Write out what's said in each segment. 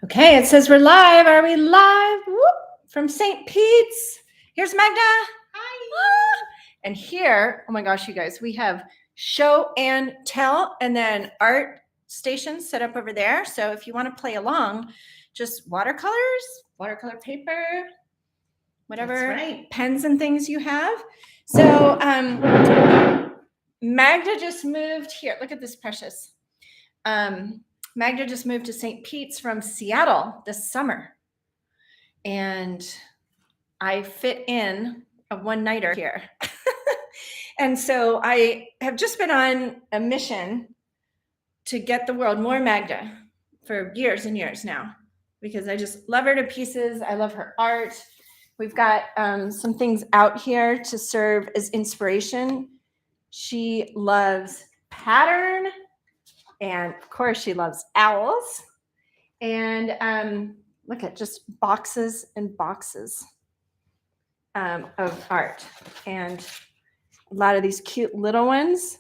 Okay, it says we're live. Are we live? Whoop, from St. Pete's. Here's Magda. Hi. And here, oh my gosh, you guys, we have show and tell and then art stations set up over there. So if you want to play along, just watercolor paper, whatever pens and things you have. So Magda just moved here. Look at this precious. Magda just moved to St. Pete's from Seattle this summer. And I fit in a one-nighter here. And so I have just been on a mission to get the world more Magda for years and years now, because I just love her to pieces. I love her art. We've got some things out here to serve as inspiration. She loves pattern. And of course, she loves owls. And look at just boxes and boxes of art. And a lot of these cute little ones.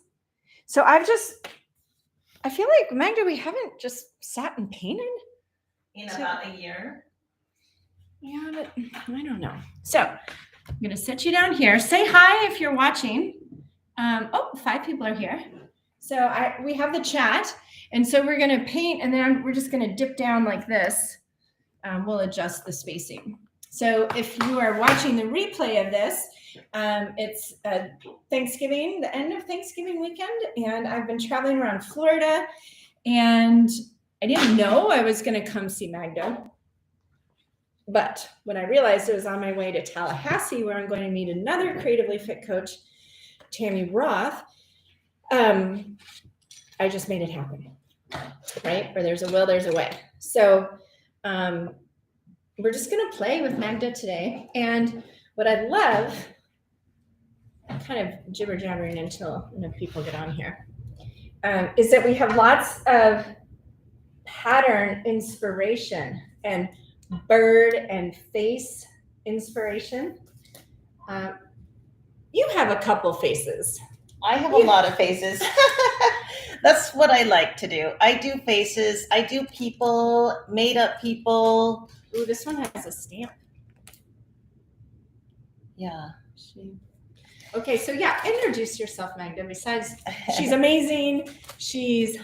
So I feel like, Magda, we haven't just sat and painted in about a year. Yeah, but I don't know. So I'm going to sit you down here. Say hi if you're watching. 5 people are here. So we have the chat, and so we're going to paint, and then we're just going to dip down like this. We'll adjust the spacing. So if you are watching the replay of this, it's Thanksgiving, the end of Thanksgiving weekend, and I've been traveling around Florida, and I didn't know I was going to come see Magda. But when I realized it was on my way to Tallahassee, where I'm going to meet another creatively fit coach, Tammy Roth, I just made it happen, right? Where there's a will, there's a way. So we're just going to play with Magda today. And what I love, I'm kind of jibber-jabbering until people get on here, is that we have lots of pattern inspiration and bird and face inspiration. You have a couple faces. I have a lot of faces. That's what I like to do. I do faces. I do people, made up people. Ooh, this one has a stamp. Yeah. Okay, so yeah, introduce yourself, Magda. Besides, she's amazing.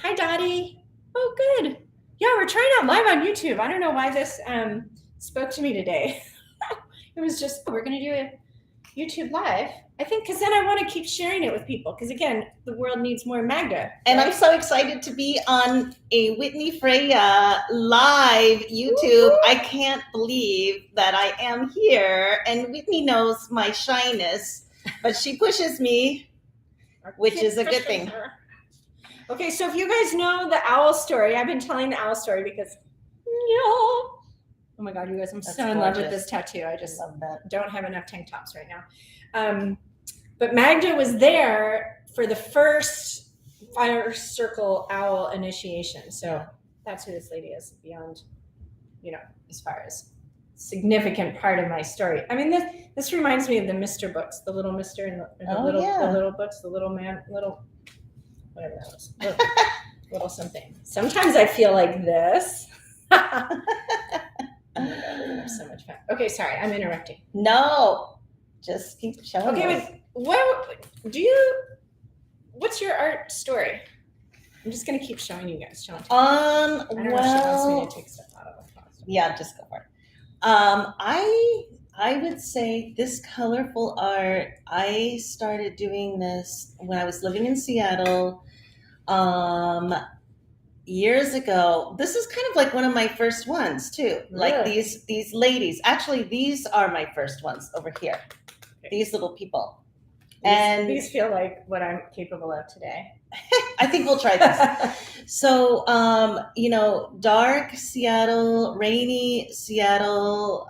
Hi, Dottie. Oh, good. Yeah, we're trying out live on YouTube. I don't know why this spoke to me today. It was just, we're going to do a YouTube live. I think because then I want to keep sharing it with people. Because again, the world needs more Magda. Right? And I'm so excited to be on a Whitney Freya live YouTube. Woo-hoo. I can't believe that I am here. And Whitney knows my shyness, but she pushes me, which is a good thing. Okay, so if you guys know the owl story, I've been telling the owl story because, oh my God, you guys, I'm so in love with this tattoo. I just don't have enough tank tops right now. But Magda was there for the first fire circle owl initiation. So that's who this lady is, beyond, as far as significant part of my story. I mean, this reminds me of the Mr. books, the little Mr. and the little books, the little man, whatever that was, little something. Sometimes I feel like this. Oh my God, we're gonna have so much fun. Okay, sorry, I'm interrupting. No, just keep showing. Okay, but what's your art story? I'm just gonna keep showing you guys. I don't know if she wants me to take stuff out of the box. Yeah, just go for it. I would say this colorful art, I started doing this when I was living in Seattle years ago. This is kind of like one of my first ones too. Really? Like these ladies. Actually, these are my first ones over here. Okay. These little people. These feel like what I'm capable of today. I think we'll try this. So, dark Seattle, rainy Seattle,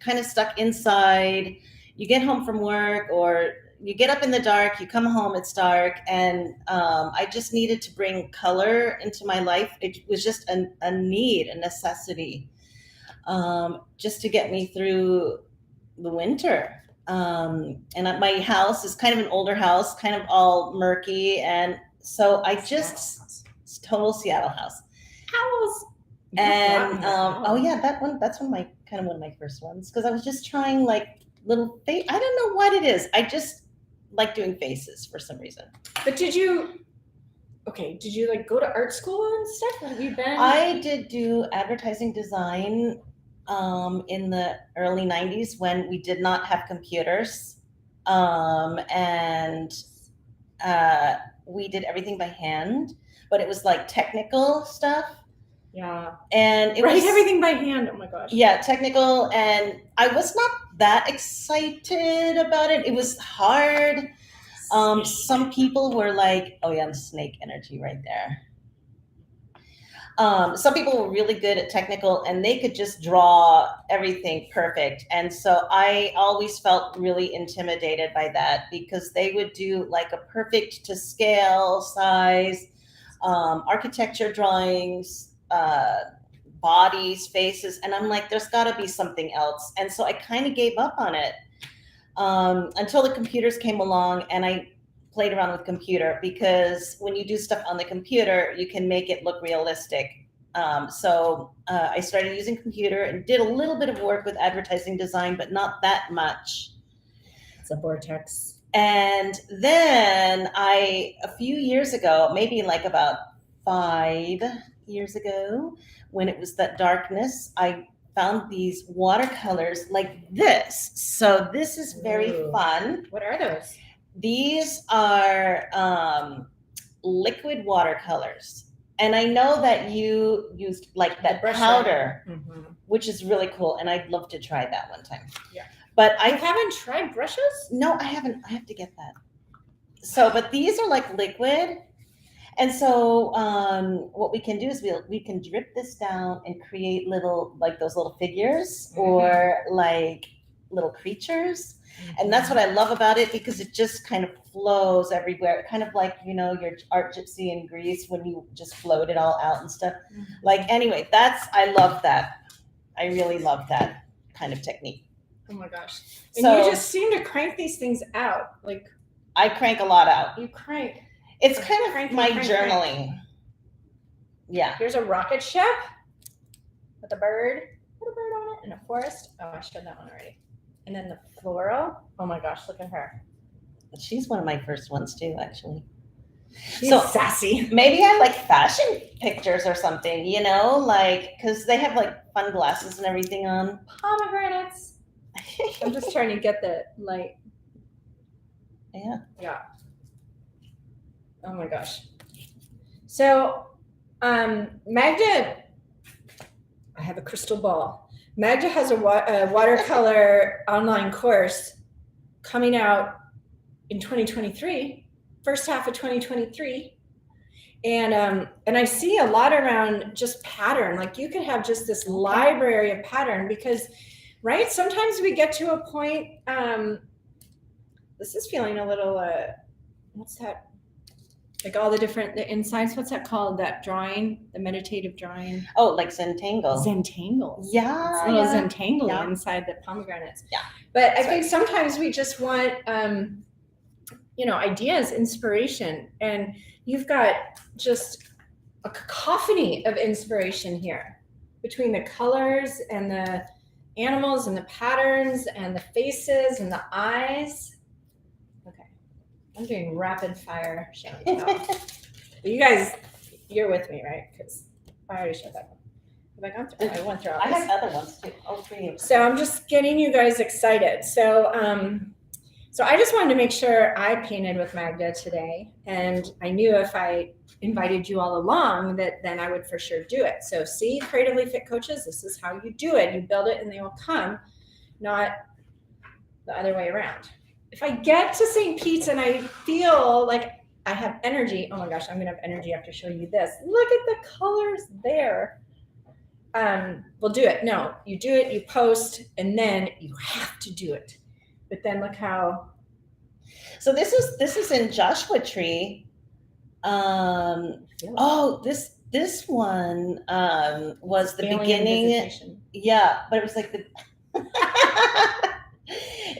kind of stuck inside. You get home from work, or you get up in the dark, you come home, it's dark. And I just needed to bring color into my life. It was just a need, a necessity, just to get me through the winter. And my house is kind of an older house, kind of all murky. And so I just, total Seattle house. Owls. And Wow. oh yeah, that's one of my first ones, because I was just trying like little face. I don't know what it is. I just like doing faces for some reason. But did you like go to art school and stuff? Have you been? I did do advertising design in the early 90s when we did not have computers. And we did everything by hand, but it was like technical stuff. Yeah. And it Right, was everything by hand. Oh my gosh. yeah, technical. And I was not that excited about it. It was hard. Some people were like, oh yeah, snake energy right there. Some people were really good at technical and they could just draw everything perfect. And so I always felt really intimidated by that, because they would do like a perfect to scale size architecture drawings, bodies, faces. And I'm like, there's got to be something else. And so I kind of gave up on it until the computers came along, and I played around with computer, because when you do stuff on the computer, you can make it look realistic. So I started using computer and did a little bit of work with advertising design, but not that much. It's a vortex. And then a few years ago, maybe like about 5 years ago, when it was that darkness, I found these watercolors like this. So this is very fun. What are those? These are liquid watercolors. And I know that you used like that powder, which is really cool. And I'd love to try that one time. Yeah. But I haven't tried brushes? No, I haven't. I have to get that. So, but these are like liquid. And so what we can do is we can drip this down and create little, like those little figures or like little creatures. And that's what I love about it, because it just kind of flows everywhere. Kind of like, your art gypsy in Greece when you just float it all out and stuff. Like, anyway, I love that. I really love that kind of technique. Oh my gosh. And so, you just seem to crank these things out. Like, I crank a lot out. You crank. It's kind of my journaling. Yeah. Here's a rocket ship with a bird. Put a bird on it in a forest. Oh, I showed that one already. And then the floral. Oh my gosh, look at her. She's one of my first ones too, actually. She's so sassy. Maybe I like fashion pictures or something, like, because they have like fun glasses and everything on. Pomegranates. I'm just trying to get the light. Yeah. Yeah. Oh my gosh. So, Magda, I have a crystal ball. Magda has a watercolor online course coming out in 2023, first half of 2023. And I see a lot around just pattern. Like, you could have just this library of pattern, because, right? Sometimes we get to a point, this is feeling a little, what's that? Like all the insides, what's that called? That drawing, the meditative drawing. Oh, like Zentangle. Zentangles. Yeah. It's a little Zentangle inside the pomegranates. Yeah. But I think sometimes we just want, ideas, inspiration. And you've got just a cacophony of inspiration here between the colors and the animals and the patterns and the faces and the eyes. Okay. I'm doing rapid fire show and tell. You guys, you're with me, right? Because I already showed that one. Have I gone through? I went through all this. I have other ones too. Oh, great. So I'm just getting you guys excited. So I just wanted to make sure I painted with Magda today, and I knew if I invited you all along that then I would for sure do it. So see, Creatively Fit Coaches, this is how you do it. You build it and they will come, not the other way around. If I get to St. Pete's and I feel like I have energy, oh my gosh, I'm gonna have energy after showing you this. Look at the colors there. We'll do it. No, you do it, you post, and then you have to do it. But then look how. So this is in Joshua Tree. This one was the beginning. Visitation. Yeah, but it was like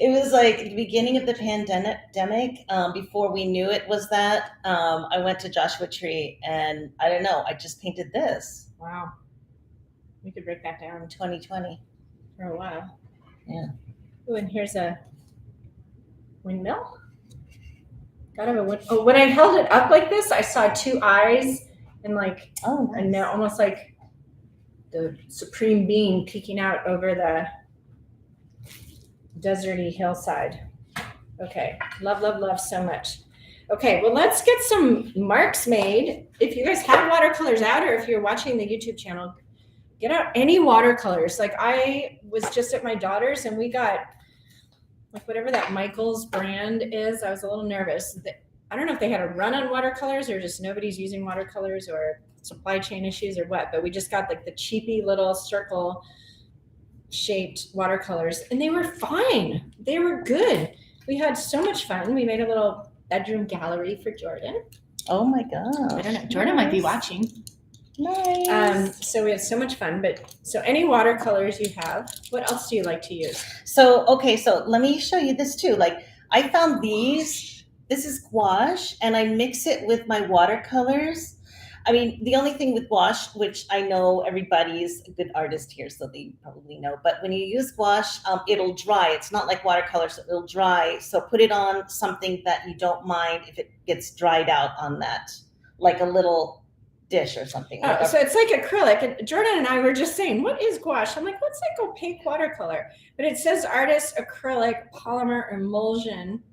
it was like the beginning of the pandemic. Before we knew it was that. I went to Joshua Tree, and I don't know. I just painted this. Wow. We could break that down 2020. for a while. Yeah. Oh, and here's a windmill. Got to have a wind. Oh, when I held it up like this, I saw two eyes and like, Oh, nice. and now almost like the supreme being peeking out over the deserty hillside. Okay, love, love, love so much. Okay, well, let's get some marks made. If you guys have watercolors out, or if you're watching the YouTube channel, get out any watercolors. Like I was just at my daughter's and we got like whatever that Michael's brand is. I was a little nervous. I don't know if they had a run on watercolors or just nobody's using watercolors or supply chain issues or what, but we just got like the cheapy little circle shaped watercolors and they were fine. They were good. We had so much fun. We made a little bedroom gallery for Jordan. Oh my gosh. I don't know. Jordan might be watching. Nice. So we had so much fun. But so any watercolors you have, what else do you like to use? So, okay, so let me show you this too. Like I found these, this is gouache and I mix it with my watercolors. I mean, the only thing with gouache, which I know everybody's a good artist here, so they probably know, but when you use gouache, it'll dry. It's not like watercolor, so it'll dry. So put it on something that you don't mind if it gets dried out on that, like a little dish or something. Oh, so it's like acrylic. And Jordan and I were just saying, what is gouache? I'm like, what's like opaque watercolor? But it says artist acrylic polymer emulsion.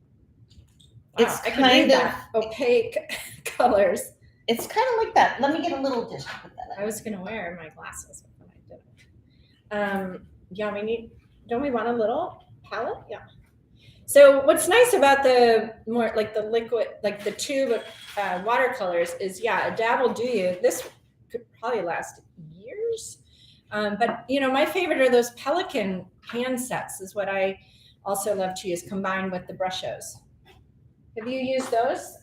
Wow, It's I can read kind of that. Opaque colors. It's kind of like that. Let me get a little dish to put that in. I was gonna wear my glasses when I did it. Yeah, don't we want a little palette? Yeah. So what's nice about the more like the liquid, like the tube watercolors is, yeah, a dab will do you. This could probably last years. But you know, my favorite are those Pelican hand sets is what I also love to use combined with the Brushos. Have you used those?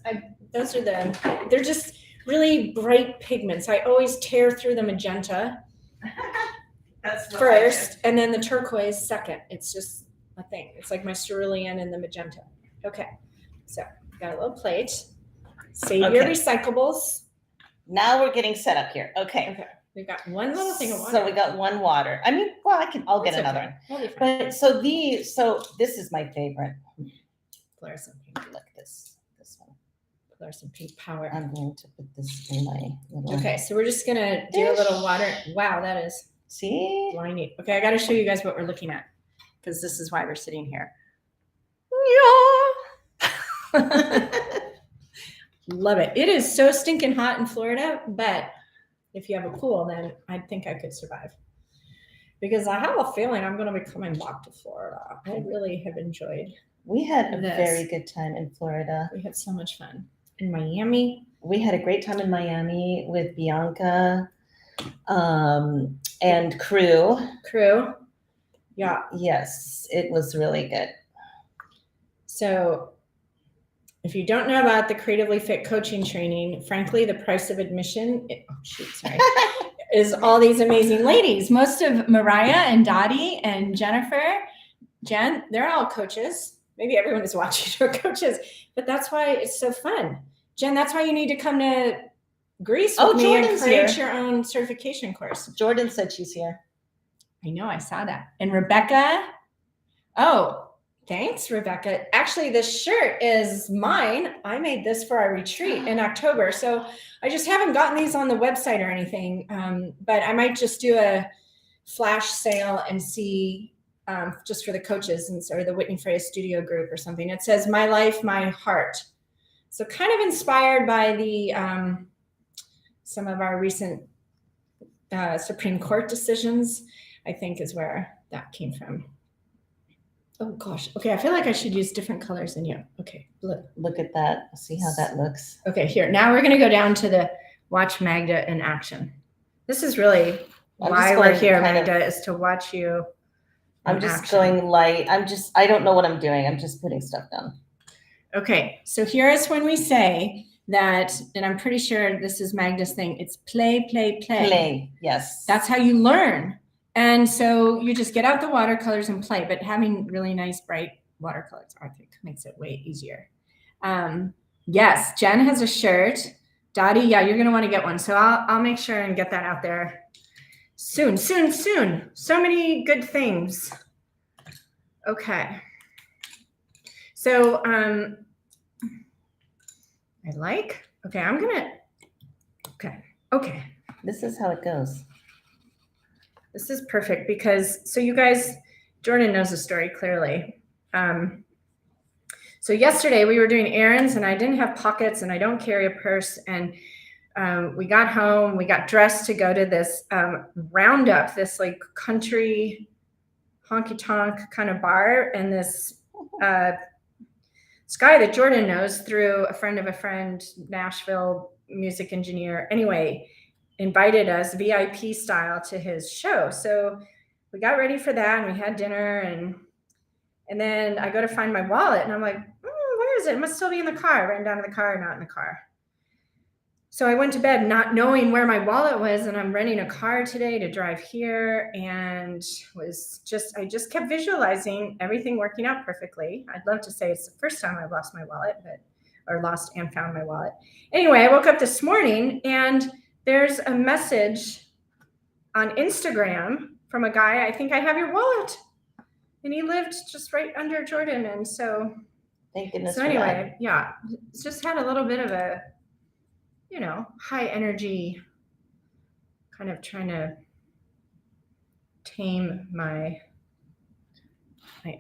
They're just really bright pigments. I always tear through the magenta That's first and then the turquoise second. It's just a thing. It's like my cerulean and the magenta. Okay, so got a little plate. Save your recyclables. Now we're getting set up here. Okay. We've got one little thing of water. So we got one water. I mean, well, I'll get another one. But so this is my favorite. Fluorescent pink. Look, this one. Fluorescent pink power. I'm going to put this in my little. Okay, so we're just gonna do a little water. Wow, that is blinding. Okay, I got to show you guys what we're looking at because this is why we're sitting here. Yeah. Love it. It is so stinking hot in Florida, but if you have a pool, then I think I could survive. Because I have a feeling I'm going to be coming back to Florida. I really have enjoyed. We had a very good time in Florida. We had so much fun. In Miami. We had a great time in Miami with Bianca and crew. Yeah. Yes, it was really good. So if you don't know about the Creatively Fit coaching training, frankly, the price of admission, is all these amazing ladies. Most of Mariah and Dottie and Jennifer, Jen, they're all coaches. Maybe everyone is watching are coaches, but that's why it's so fun. Jen, that's why you need to come to Greece with me and create your own certification course. Jordan said she's here. I know, I saw that. And Rebecca, thanks, Rebecca. Actually, this shirt is mine. I made this for our retreat in October. So I just haven't gotten these on the website or anything, but I might just do a flash sale and see just for the coaches or the Whitney Freya Studio Group or something. It says, "My life, my heart." So kind of inspired by the some of our recent Supreme Court decisions, I think is where that came from. Oh gosh. Okay, I feel like I should use different colors than you. Okay, look at that. See how that looks. Okay, here. Now we're gonna go down to the watch Magda in action. This is really why we're here, Magda, is to watch you. I'm just going light. I don't know what I'm doing. I'm just putting stuff down. Okay, so here is when we say that, and I'm pretty sure this is Magda's thing. It's play, play, play. Play, yes. That's how you learn. And so you just get out the watercolors and play, but having really nice, bright watercolors, I think, makes it way easier. Yes, Jen has a shirt. Dottie, yeah, you're going to want to get one. So I'll make sure and get that out there Soon, soon, soon. So many good things. Okay. So I like, okay, okay. This is how it goes. This is perfect because, so you guys, Jordan knows the story clearly. So yesterday we were doing errands and I didn't have pockets and I don't carry a purse. And we got home, we got dressed to go to this roundup, this like country honky tonk kind of bar. And this guy that Jordan knows through a friend of a friend, Nashville music engineer, anyway, invited us VIP style to his show. So we got ready for that and we had dinner and then I go to find my wallet and I'm like, where is it? It must still be in the car. I ran down to the car, not in the car. So I went to bed not knowing where my wallet was, and I'm renting a car today to drive here, and I just kept visualizing everything working out perfectly. I'd love to say it's the first time I've lost my wallet, or lost and found my wallet. Anyway, I woke up this morning and there's a message on Instagram from a guy, I think I have your wallet. And he lived just right under Jordan. And so, thank goodness. So anyway, yeah, it's just had a little bit of a, high energy, kind of trying to tame my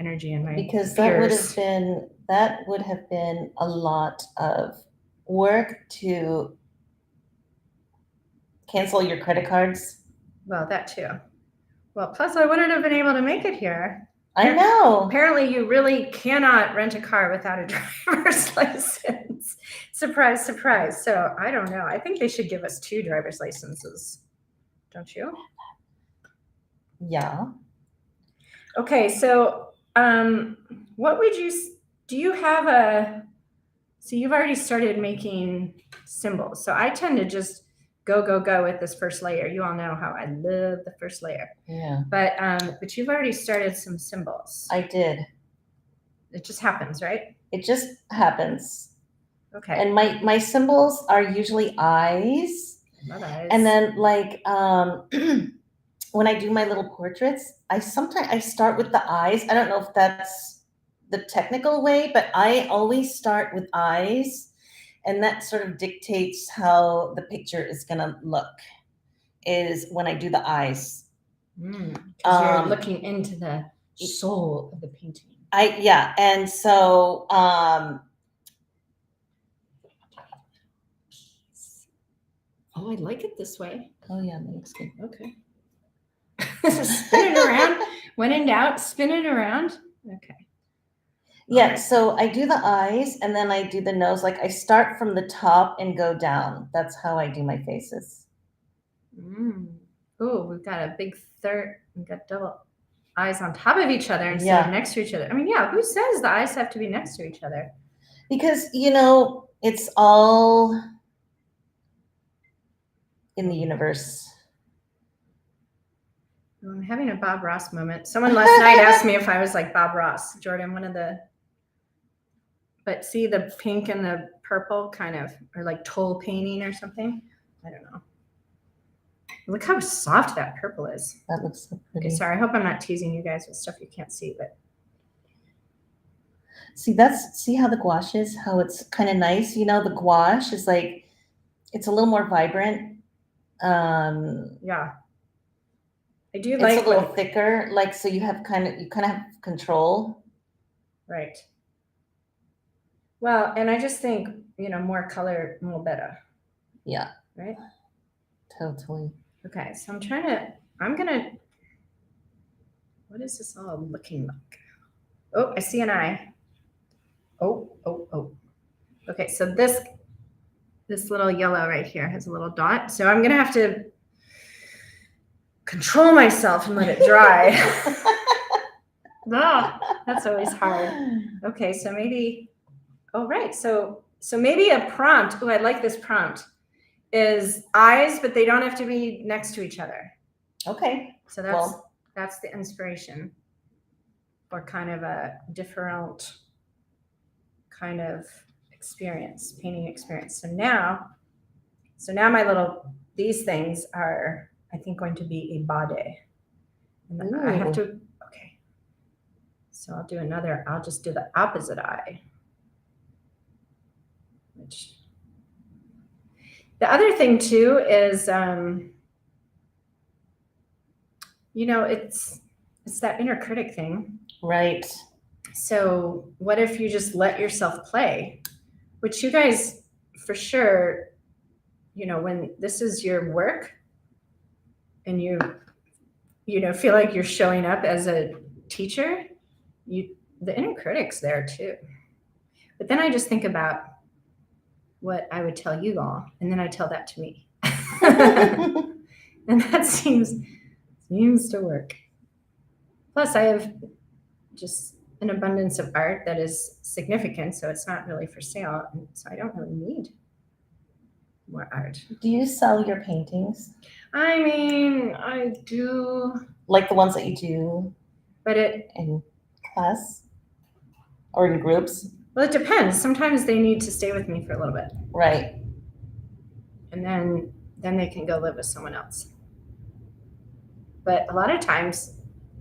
energy and my because fears. that would have been a lot of work to cancel your credit cards. Well, that too. Well, plus I wouldn't have been able to make it here. I know. Apparently you really cannot rent a car without a driver's license. Surprise, surprise. So I don't know. I think they should give us 2 driver's licenses. Don't you? Yeah. Okay. So, what would do you have so you've already started making symbols. So I tend to just go with this first layer. You all know how I love the first layer. Yeah. But you've already started some symbols. I did. It just happens, right? It just happens. Okay. And my symbols are usually eyes. Love eyes. And then like when I do my little portraits, I start with the eyes. I don't know if that's the technical way, but I always start with eyes. And that sort of dictates how the picture is going to look, is when I do the eyes. Because you're looking into the soul of the painting. And so oh, I like it this way. Oh yeah, that looks good. Okay. Spin it around. When in doubt, spin it around. Okay. Yeah, right. So I do the eyes and then I do the nose. Like I start from the top and go down. That's how I do my faces. Oh, we've got a big third. We've got double eyes on top of each other instead of next to each other. I mean, yeah, who says the eyes have to be next to each other? Because, it's all in the universe. I'm having a Bob Ross moment. Someone last night asked me if I was like Bob Ross, Jordan, but see the pink and the purple kind of, or like toll painting or something. I don't know. Look how soft that purple is. That looks so pretty. Okay, sorry. I hope I'm not teasing you guys with stuff you can't see, but. See how the gouache is, how it's kind of nice. The gouache is like, it's a little more vibrant. Yeah. I do it's like a little thicker, like, so you kind of have control. Right. Well, and I just think, more color, more better. Yeah. Right? Totally. Okay, so what is this all looking like? Oh, I see an eye. Oh. Okay, so this little yellow right here has a little dot. So I'm going to have to control myself and let it dry. That's always hard. Okay, so maybe, right. So maybe a prompt. Oh, I like this prompt. Is eyes, but they don't have to be next to each other. Okay. So that's the inspiration for kind of a different kind of painting experience. So now these things are I think, going to be a bade. And then I have to, okay. So I'll just do the opposite eye. Which, the other thing too is, it's that inner critic thing. Right. So what if you just let yourself play, which you guys for sure, when this is your work and you feel like you're showing up as a teacher, the inner critic's there too. But then I just think about what I would tell you all, and then I tell that to me. And that seems to work. Plus, I have just an abundance of art that is significant, so it's not really for sale. So I don't really need more art. Do you sell your paintings? I mean, I do. Like the ones that you do But in class or in groups? Well, it depends. Sometimes they need to stay with me for a little bit. Right. And then they can go live with someone else. But a lot of times,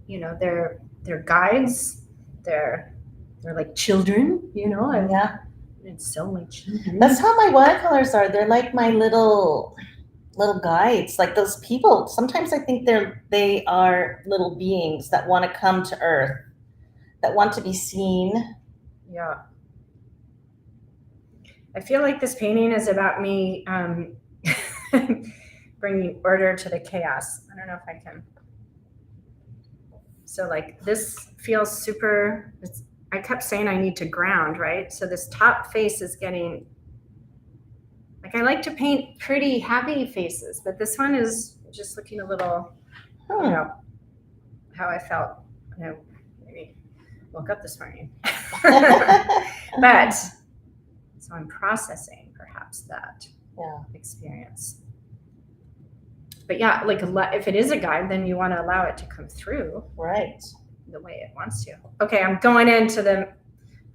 they're guides. They're like children, Yeah. It's so like children. That's how my watercolors are. They're like my little guides, like those people. Sometimes I think they are little beings that want to come to Earth, that want to be seen. Yeah. I feel like this painting is about me bringing order to the chaos. I don't know if I can. So like this feels super, I kept saying I need to ground, right? So this top face is getting, like I like to paint pretty happy faces, but this one is just looking a little, how I felt. Maybe woke up this morning. But, so I'm processing perhaps that experience. But yeah, like if it is a guide, then you want to allow it to come through. Right. The way it wants to. Okay, I'm going into the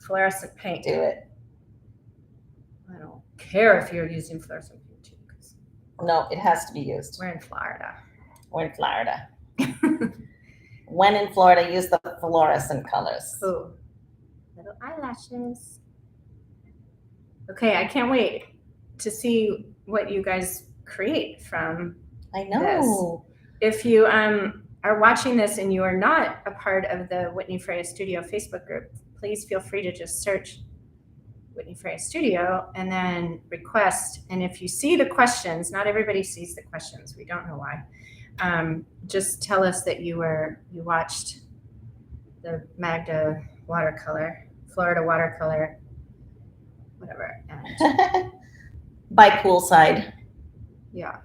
fluorescent paint. Do it. I don't care if you're using fluorescent paint too. No, it has to be used. We're in Florida. When in Florida, use the fluorescent colors. Oh, little eyelashes. Okay, I can't wait to see what you guys create from I know. This. If you are watching this and you are not a part of the Whitney Freya Studio Facebook group, please feel free to just search Whitney Freya Studio and then request. And if you see the questions, not everybody sees the questions. We don't know why. Just tell us that you watched the Magda watercolor, Florida watercolor, whatever. And by poolside. Yeah.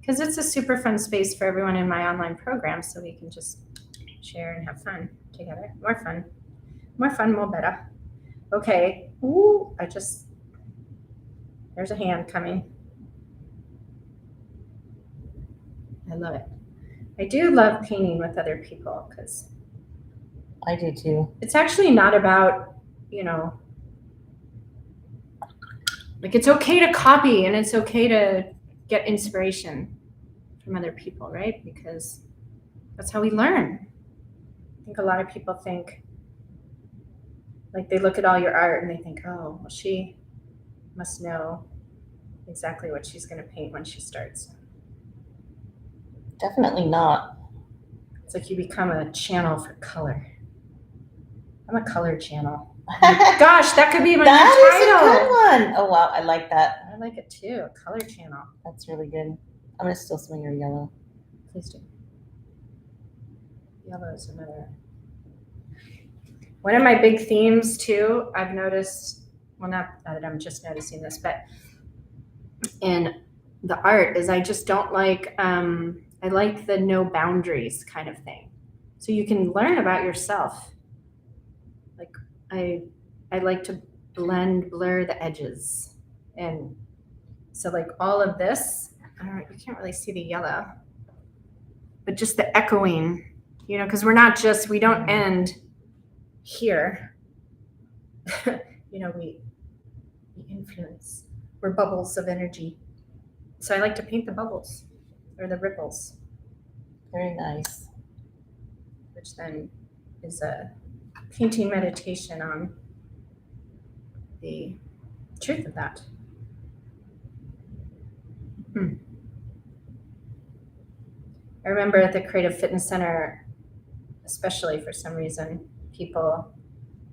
Because it's a super fun space for everyone in my online program, so we can just share and have fun together. More fun, more better. Okay. Ooh, there's a hand coming. I love it. I do love painting with other people because I do too. It's actually not about, like it's okay to copy and it's okay to get inspiration from other people, right? Because that's how we learn. I think a lot of people think, like they look at all your art and they think, oh, well, she must know exactly what she's going to paint when she starts. Definitely not. It's like you become a channel for color. I'm a color channel. Gosh, that could be my new title. That is a good one. Oh, wow. I like that. I like it too. A color channel. That's really good. I'm going to still smell your yellow. Please do. Yellow is another. One of my big themes too, I've noticed, well, not that I'm just noticing this, but in the art is I just don't like, I like the no boundaries kind of thing. So you can learn about yourself. Like I like to blur the edges. And so like all of this, I don't know, you can't really see the yellow, but just the echoing, because we don't end here. We influence. We're bubbles of energy. So I like to paint the bubbles or the ripples, Very nice. which then is a painting meditation on the truth of that. I remember at the Creative Fitness Center, especially for some reason, people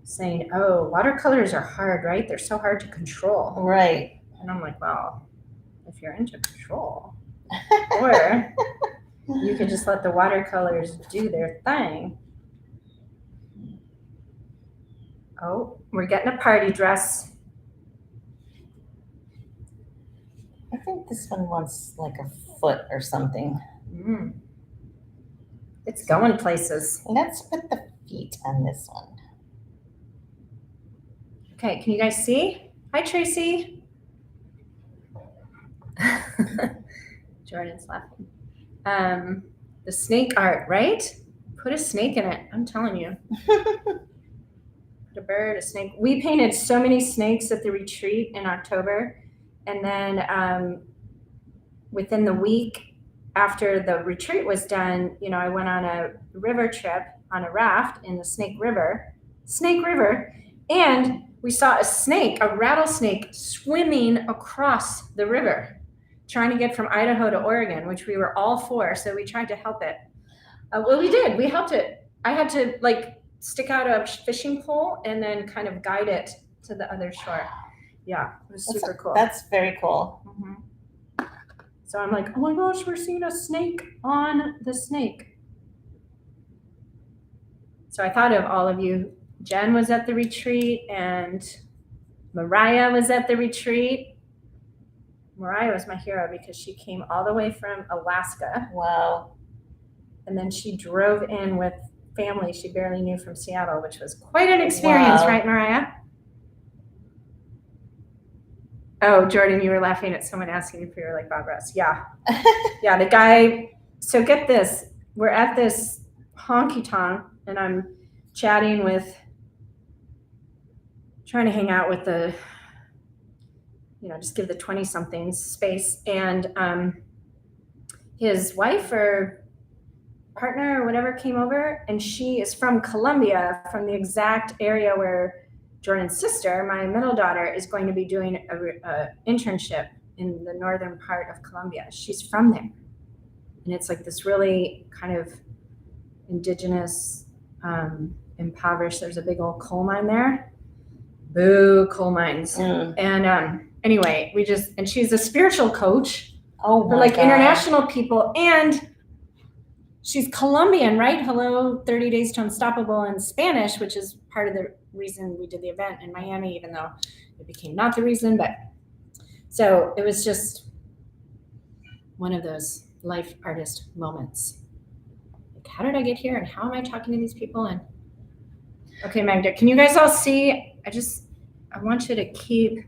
saying, oh, watercolors are hard, right? They're so hard to control. Right. And I'm like, well, if you're into control, or you could just let the watercolors do their thing. Oh, we're getting a party dress. I think this one wants like a foot or something. It's going places. Let's put the feet on this one. Okay, can you guys see? Hi, Tracy. Jordan's laughing. The snake art, right? Put a snake in it. I'm telling you. Put a bird, a snake. We painted so many snakes at the retreat in October. And then within the week after the retreat was done, I went on a river trip on a raft in the Snake River, and we saw a snake, a rattlesnake, swimming across the river, trying to get from Idaho to Oregon, which we were all for. So we tried to help it. Well, we did. We helped it. I had to stick out a fishing pole and then kind of guide it to the other shore. Yeah, it was super cool. That's very cool. Mm-hmm. So I'm like, oh my gosh, we're seeing a snake on the snake. So I thought of all of you. Jen was at the retreat and Mariah was at the retreat. Mariah was my hero because she came all the way from Alaska. Wow. And then she drove in with family she barely knew from Seattle, which was quite an experience, right, Mariah? Oh, Jordan, you were laughing at someone asking if you were like Bob Ross. Yeah. Yeah, the guy. So get this. We're at this honky tonk and I'm chatting trying to hang out with the, just give the 20-somethings space. And his wife or partner or whatever came over, and she is from Colombia, from the exact area where Jordan's sister, my middle daughter, is going to be doing a internship in the northern part of Colombia. She's from there. And it's like this really kind of indigenous, impoverished, there's a big old coal mine there. Boo, coal mines. And anyway, and she's a spiritual coach for international people. And she's Colombian, right? Hello, 30 Days to Unstoppable in Spanish, which is part of the reason we did the event in Miami, even though it became not the reason. But so it was just one of those life artist moments. Like, how did I get here and how am I talking to these people? And okay, Magda, can you guys all see? I want you to keep,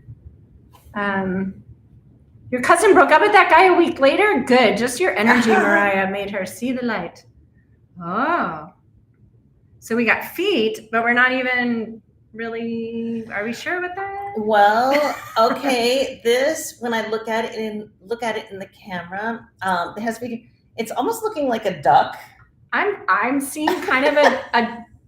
your cousin broke up with that guy a week later? Good. Just your energy, Mariah, made her see the light. Oh. So we got feet, but we're not even really, are we sure about that? Well, okay. This, when I look at it in the camera, it has it's almost looking like a duck. I'm seeing kind of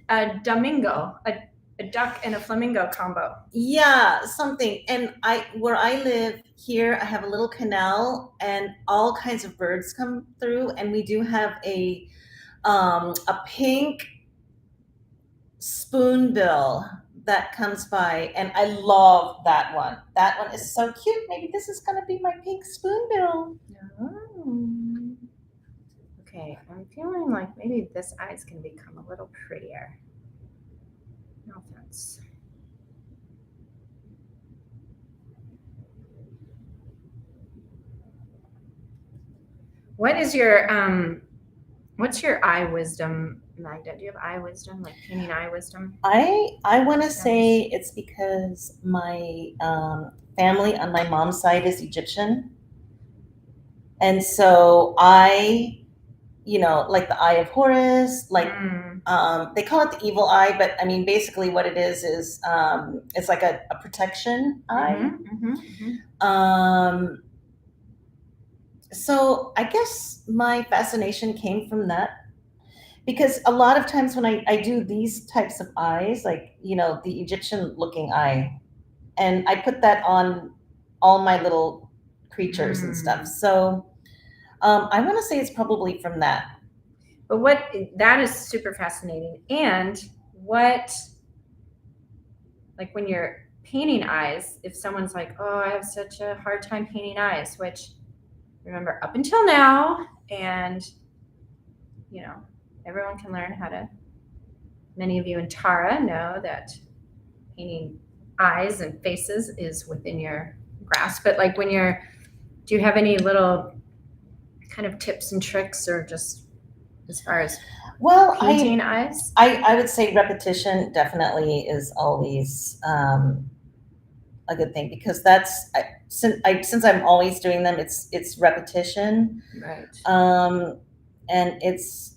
a domingo, a duck and a flamingo combo. Yeah, something. And where I live here, I have a little canal and all kinds of birds come through, and we do have a pink spoonbill that comes by, and I love that one. That one is so cute. Maybe this is gonna be my pink spoonbill. Oh. Okay, I'm feeling like maybe this eye's gonna become a little prettier. No offense. What is your what's your eye wisdom, Magda? Do you have eye wisdom, like painting eye wisdom? I want to say it's because my family on my mom's side is Egyptian, and so like the Eye of Horus, they call it the evil eye, but I mean basically what it is it's like a protection eye. So I guess my fascination came from that because a lot of times when I do these types of eyes, like, the Egyptian looking eye, and I put that on all my little creatures and stuff. So I want to say it's probably from that. But that is super fascinating. And what, like when you're painting eyes, if someone's like, oh, I have such a hard time painting eyes, which remember up until now, and everyone can learn how to, many of you in Tara know that painting eyes and faces is within your grasp. But like do you have any little kind of tips and tricks, or just as far as Well, painting eyes? I would say repetition definitely is always a good thing, because since I'm always doing them, it's repetition, Right. and it's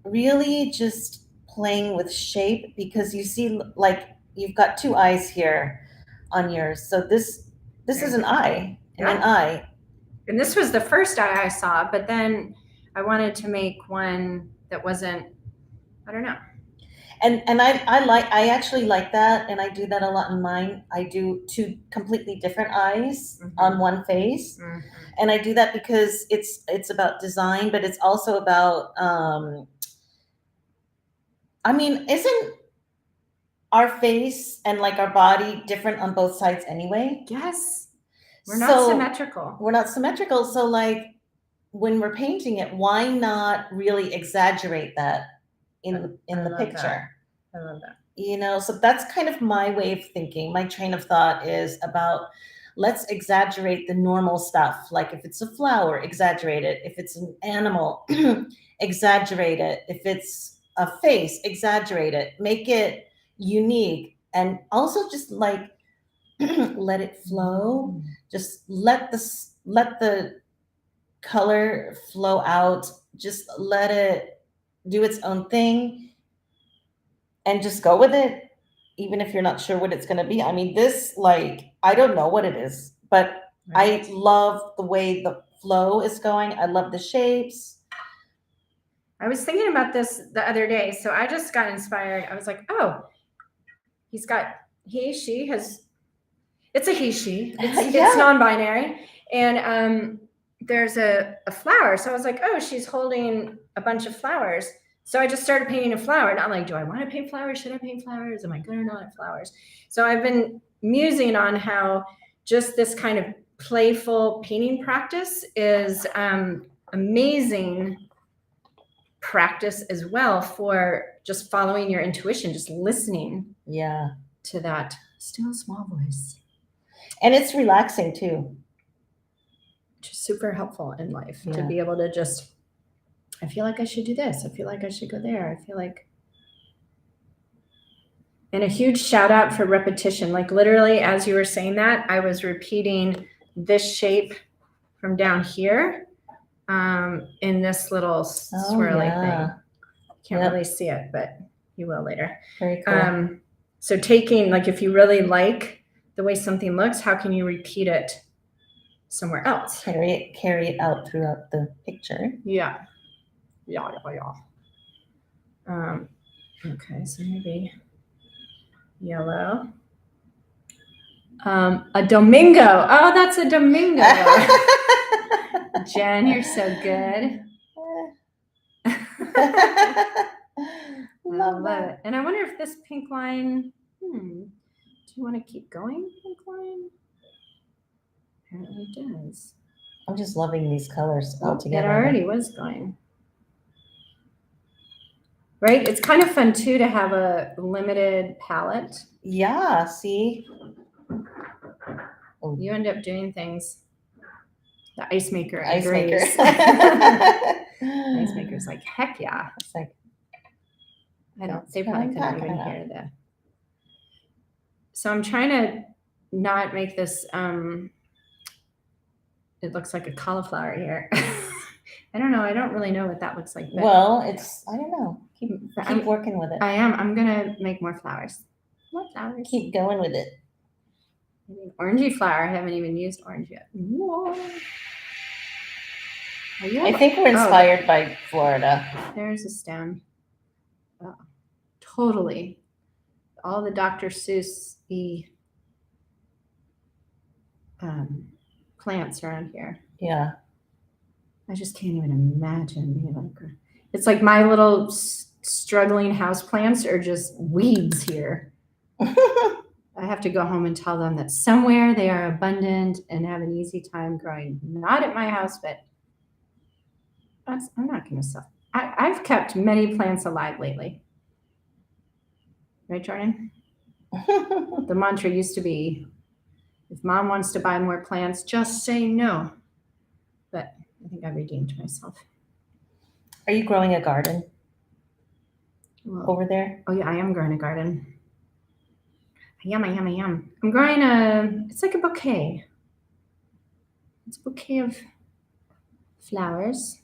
really just playing with shape, because you see, like, you've got two eyes here on yours, so this is an eye and an eye. And this was the first eye I saw, but then I wanted to make one that wasn't, I don't know. And I actually like that, and I do that a lot in mine. I do two completely different eyes on one face, and I do that because it's about design, but it's also about isn't our face and like our body different on both sides anyway? Yes. We're not symmetrical. We're not symmetrical. So like when we're painting it, why not really exaggerate that in the picture? I love that. So that's kind of my way of thinking. My train of thought is about, let's exaggerate the normal stuff. Like if it's a flower, exaggerate it. If it's an animal, exaggerate it. If it's a face, exaggerate it. Make it unique. And also just like let it flow. Just let the color flow out. Just let it do its own thing, and just go with it, even if you're not sure what it's going to be. I mean, this, like, I don't know what it is, but I love the way the flow is going. I love the shapes. I was thinking about this the other day, so I just got inspired. I was like, oh, it's a he, she. It's non-binary. And there's a flower. So I was like, oh, she's holding a bunch of flowers. So I just started painting a flower. And I'm like, do I want to paint flowers? Should I paint flowers? Am I good or not at flowers? So I've been musing on how just this kind of playful painting practice is amazing practice as well for just following your intuition, just listening to that still small voice. And it's relaxing too. Which is super helpful in life to be able to just, I feel like I should do this. I feel like I should go there. I feel like. And a huge shout out for repetition. Like literally, as you were saying that, I was repeating this shape from down here in this little swirly thing. Can't really see it, but you will later. Very cool. So taking, like, if you really like the way something looks, how can you repeat it somewhere else? Carry it out throughout the picture. Yeah. Okay, so maybe yellow. A domingo. Oh, that's a domingo. Jen, you're so good. Love it. And I wonder if this pink line, do you want to keep going, pink line? Apparently it does. I'm just loving these colors all together. It already was going. Right? It's kind of fun too to have a limited palette. Yeah, see? Oh. You end up doing things. The ice maker. Ice maker. Ice maker's like, heck yeah. It's like, they probably couldn't even hear that. So I'm trying to not make this, it looks like a cauliflower here. I don't know. I don't really know what that looks like. Well, I don't know. Keep working with it. I am. I'm going to make more flowers. More flowers. Keep going with it. Orangey flower. I haven't even used orange yet. Whoa. I think we're inspired by Florida. There's a stem. Oh, totally. All the Dr. Seuss plants around here. Yeah. I just can't even imagine being like. It's like my little struggling house plants are just weeds here. I have to go home and tell them that somewhere they are abundant and have an easy time growing. Not at my house, but I'm not going to sell. I've kept many plants alive lately. Right, Jordan? The mantra used to be, if mom wants to buy more plants, just say no. But I think I redeemed myself. Are you growing a garden over there? Oh yeah, I am growing a garden. Yum. I'm growing it's like a bouquet. It's a bouquet of flowers.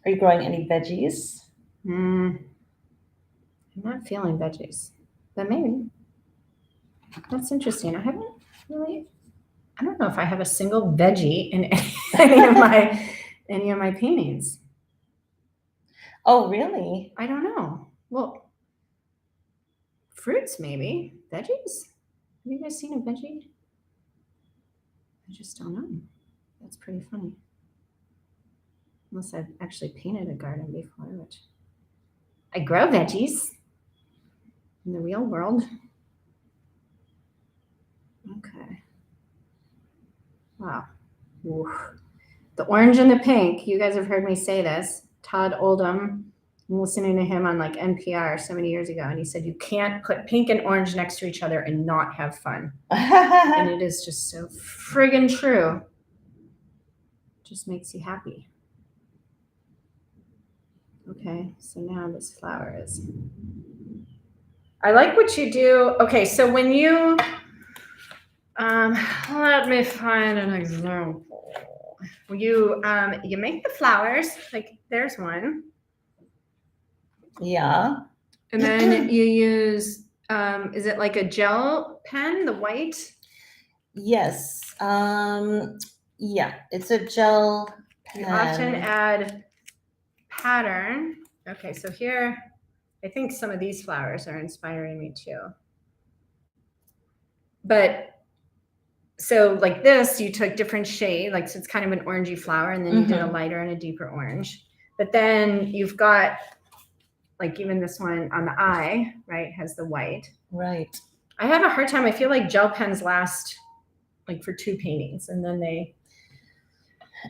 Are you growing any veggies? I'm not feeling veggies, but maybe. That's interesting. I don't know if I have a single veggie in any of my paintings. Oh, really? I don't know. Well, fruits maybe. Veggies? Have you guys seen a veggie? I just don't know. That's pretty funny. Unless I've actually painted a garden before, which I grow veggies in the real world. Okay. Wow. Oof. The orange and the pink, you guys have heard me say this. Todd Oldham, I'm listening to him on like NPR so many years ago, and he said you can't put pink and orange next to each other and not have fun. And it is just so friggin' true. Just makes you happy. Okay, so now this flower is. I like what you do. Okay, so when you, let me find an example. You make the flowers, like there's one. Yeah. And then you use, is it like a gel pen, the white? Yes. Yeah, it's a gel pen. You often add pattern. Okay, so here, I think some of these flowers are inspiring me too. But so like this, you took different shade, like so it's kind of an orangey flower, and then you did a lighter and a deeper orange. But then you've got like even this one on the eye, right, has the white. Right. I have a hard time. I feel like gel pens last like for 2 paintings, and then they.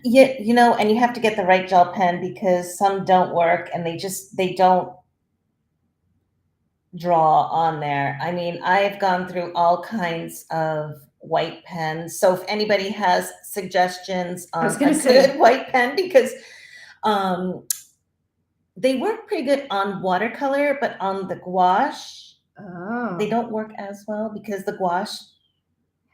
Yeah, and you have to get the right gel pen because some don't work and they don't draw on there. I mean, I've gone through all kinds of white pens. So if anybody has suggestions on a good white pen, because they work pretty good on watercolor, but on the gouache, they don't work as well because the gouache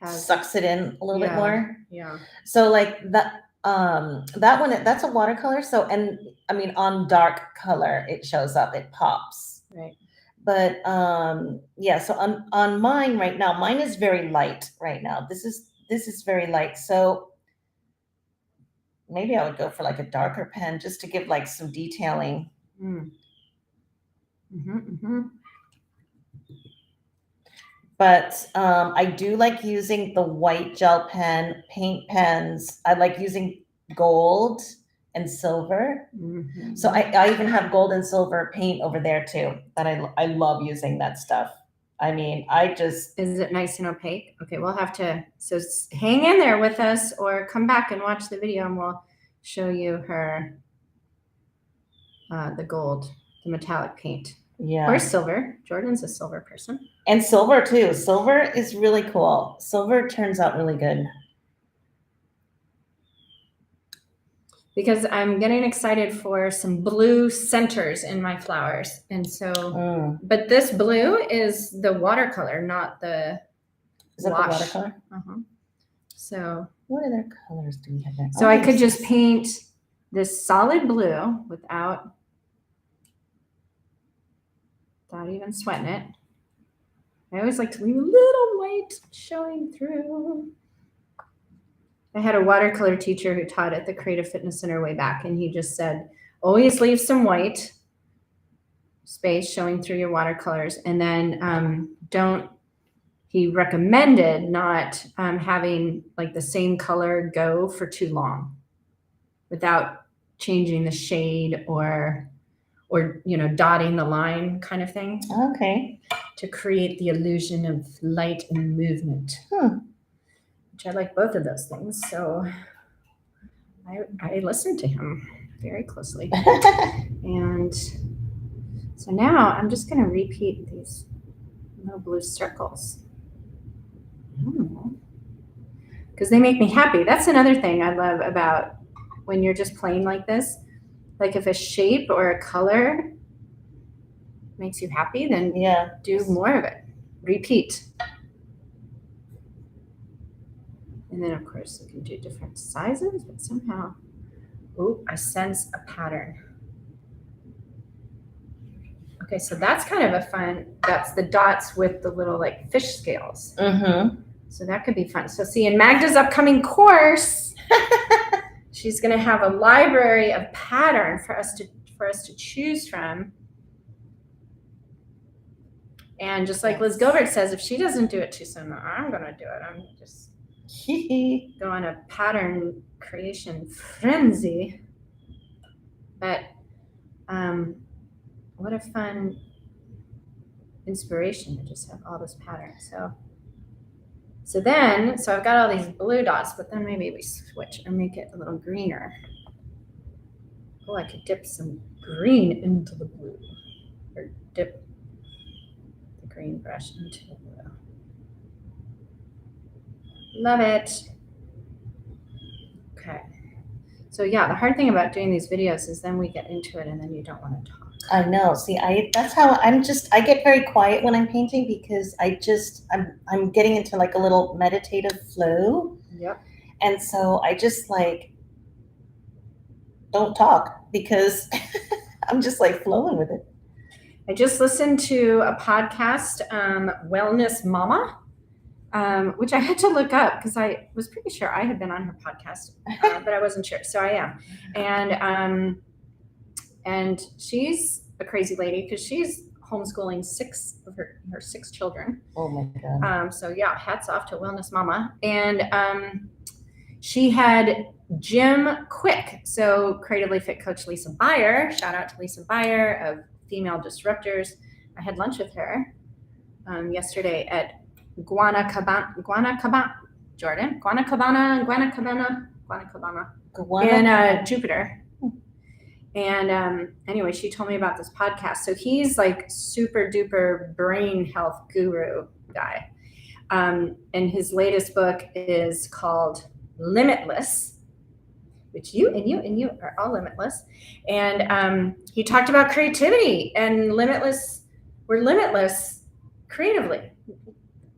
sucks it in a little bit more. Yeah. So like that one, that's a watercolor. So, and I mean, on dark color, it shows up, it pops. Right. But yeah, so on mine right now, mine is very light right now. This is very light. So maybe I would go for like a darker pen just to give like some detailing. But I do like using the white gel pen, paint pens. I like using gold and silver. So I even have gold and silver paint over there too. That I love using that stuff. I mean, is it nice and opaque? Okay, we'll have to, so hang in there with us or come back and watch the video and we'll show you her, the gold, the metallic paint. Yeah. Or silver. Jordan's a silver person. And silver too. Silver is really cool. Silver turns out really good. Because I'm getting excited for some blue centers in my flowers. And so, but this blue is the watercolor, not the Is that the watercolor? So. What other colors do we have there? So I could just paint this solid blue without even sweating it. I always like to leave a little white showing through. I had a watercolor teacher who taught at the Creative Fitness Center way back, and he just said, always leave some white space showing through your watercolors, and then he recommended not having like the same color go for too long without changing the shade or dotting the line kind of thing. Okay. To create the illusion of light and movement. Which I like both of those things. So I listened to him very closely. And so now I'm just going to repeat these little blue circles. Because they make me happy. That's another thing I love about when you're just playing like this. Like if a shape or a color makes you happy, then do more of it. Repeat. And then of course you can do different sizes, but somehow, I sense a pattern. Okay, so that's kind of a fun, that's the dots with the little like fish scales. So that could be fun. So see, in Magda's upcoming course, she's gonna have a library of pattern for us to choose from. And just like Liz Gilbert says, if she doesn't do it too soon, I'm gonna do it. I'm just go on a pattern creation frenzy. But what a fun inspiration to just have all this pattern. So I've got all these blue dots, but then maybe we switch and make it a little greener. Oh, I could dip some green into the blue, or dip the green brush into the blue. Love it. Okay. So yeah, the hard thing about doing these videos is then we get into it and then you don't want to talk. I know. See, that's how I get very quiet when I'm painting because I'm getting into like a little meditative flow. Yep. And so I just like don't talk because I'm just like flowing with it. I just listened to a podcast, Wellness Mama, which I had to look up because I was pretty sure I had been on her podcast, but I wasn't sure. So I am. And she's a crazy lady because she's homeschooling 6 of her 6 children. Oh my God. So yeah, hats off to Wellness Mama. And she had Jim Quick. So Creatively Fit coach Lisa Beyer, shout out to Lisa Beyer of Female Disruptors. I had lunch with her yesterday at Guanacabana in Jupiter. And anyway, she told me about this podcast. So he's like super duper brain health guru guy. And his latest book is called Limitless, which you are all limitless. And he talked about creativity and limitless. We're limitless creatively,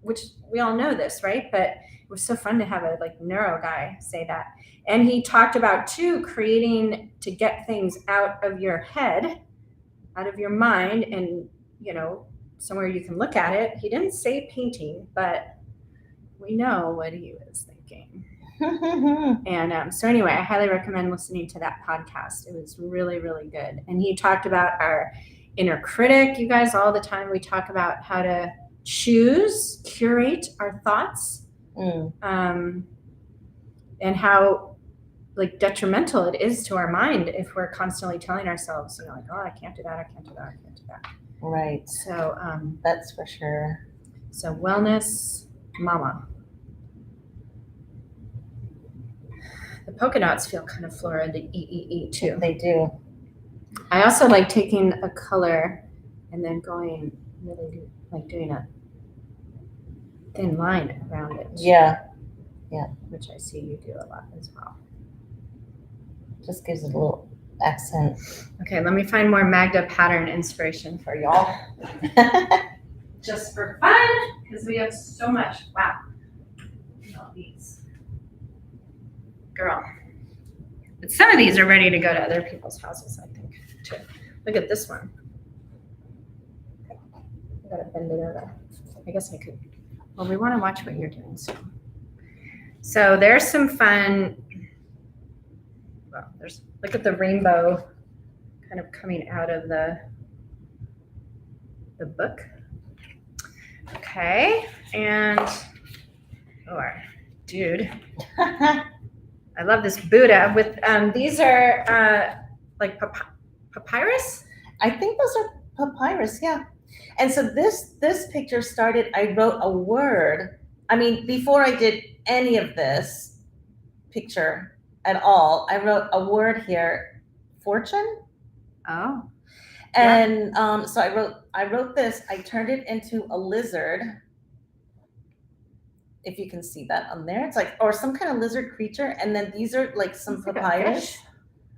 which we all know this, right? But it was so fun to have a like neuro guy say that. And he talked about too, creating to get things out of your head, out of your mind, and somewhere you can look at it. He didn't say painting, but we know what he was thinking. And so anyway, I highly recommend listening to that podcast. It was really, really good. And he talked about our inner critic. You guys, all the time we talk about how to curate our thoughts, and how like detrimental it is to our mind if we're constantly telling ourselves, like, oh, I can't do that, I can't do that, I can't do that. Right. So that's for sure. So Wellness Mama. The polka dots feel kind of florid too. They do. I also like taking a color and then going really like doing a thin line around it. Yeah. Which I see you do a lot as well. Just gives it a little accent. Okay, let me find more Magda pattern inspiration for y'all. Just for fun, because we have so much. Wow. All these. Girl. But some of these are ready to go to other people's houses, I think, too. Look at this one. I gotta bend it over. I guess I could. Well, we want to watch what you're doing, so. So there's some fun. Well, look at the rainbow kind of coming out of the book. Okay, and dude, I love this Buddha with these are like papyrus. I think those are papyrus, yeah. And so this picture started, I wrote a word. I mean, before I did any of this picture at all, I wrote a word here, fortune. Oh. And so I wrote this, I turned it into a lizard. If you can see that on there, it's like, or some kind of lizard creature. And then these are like some It's like a papyrus. fish.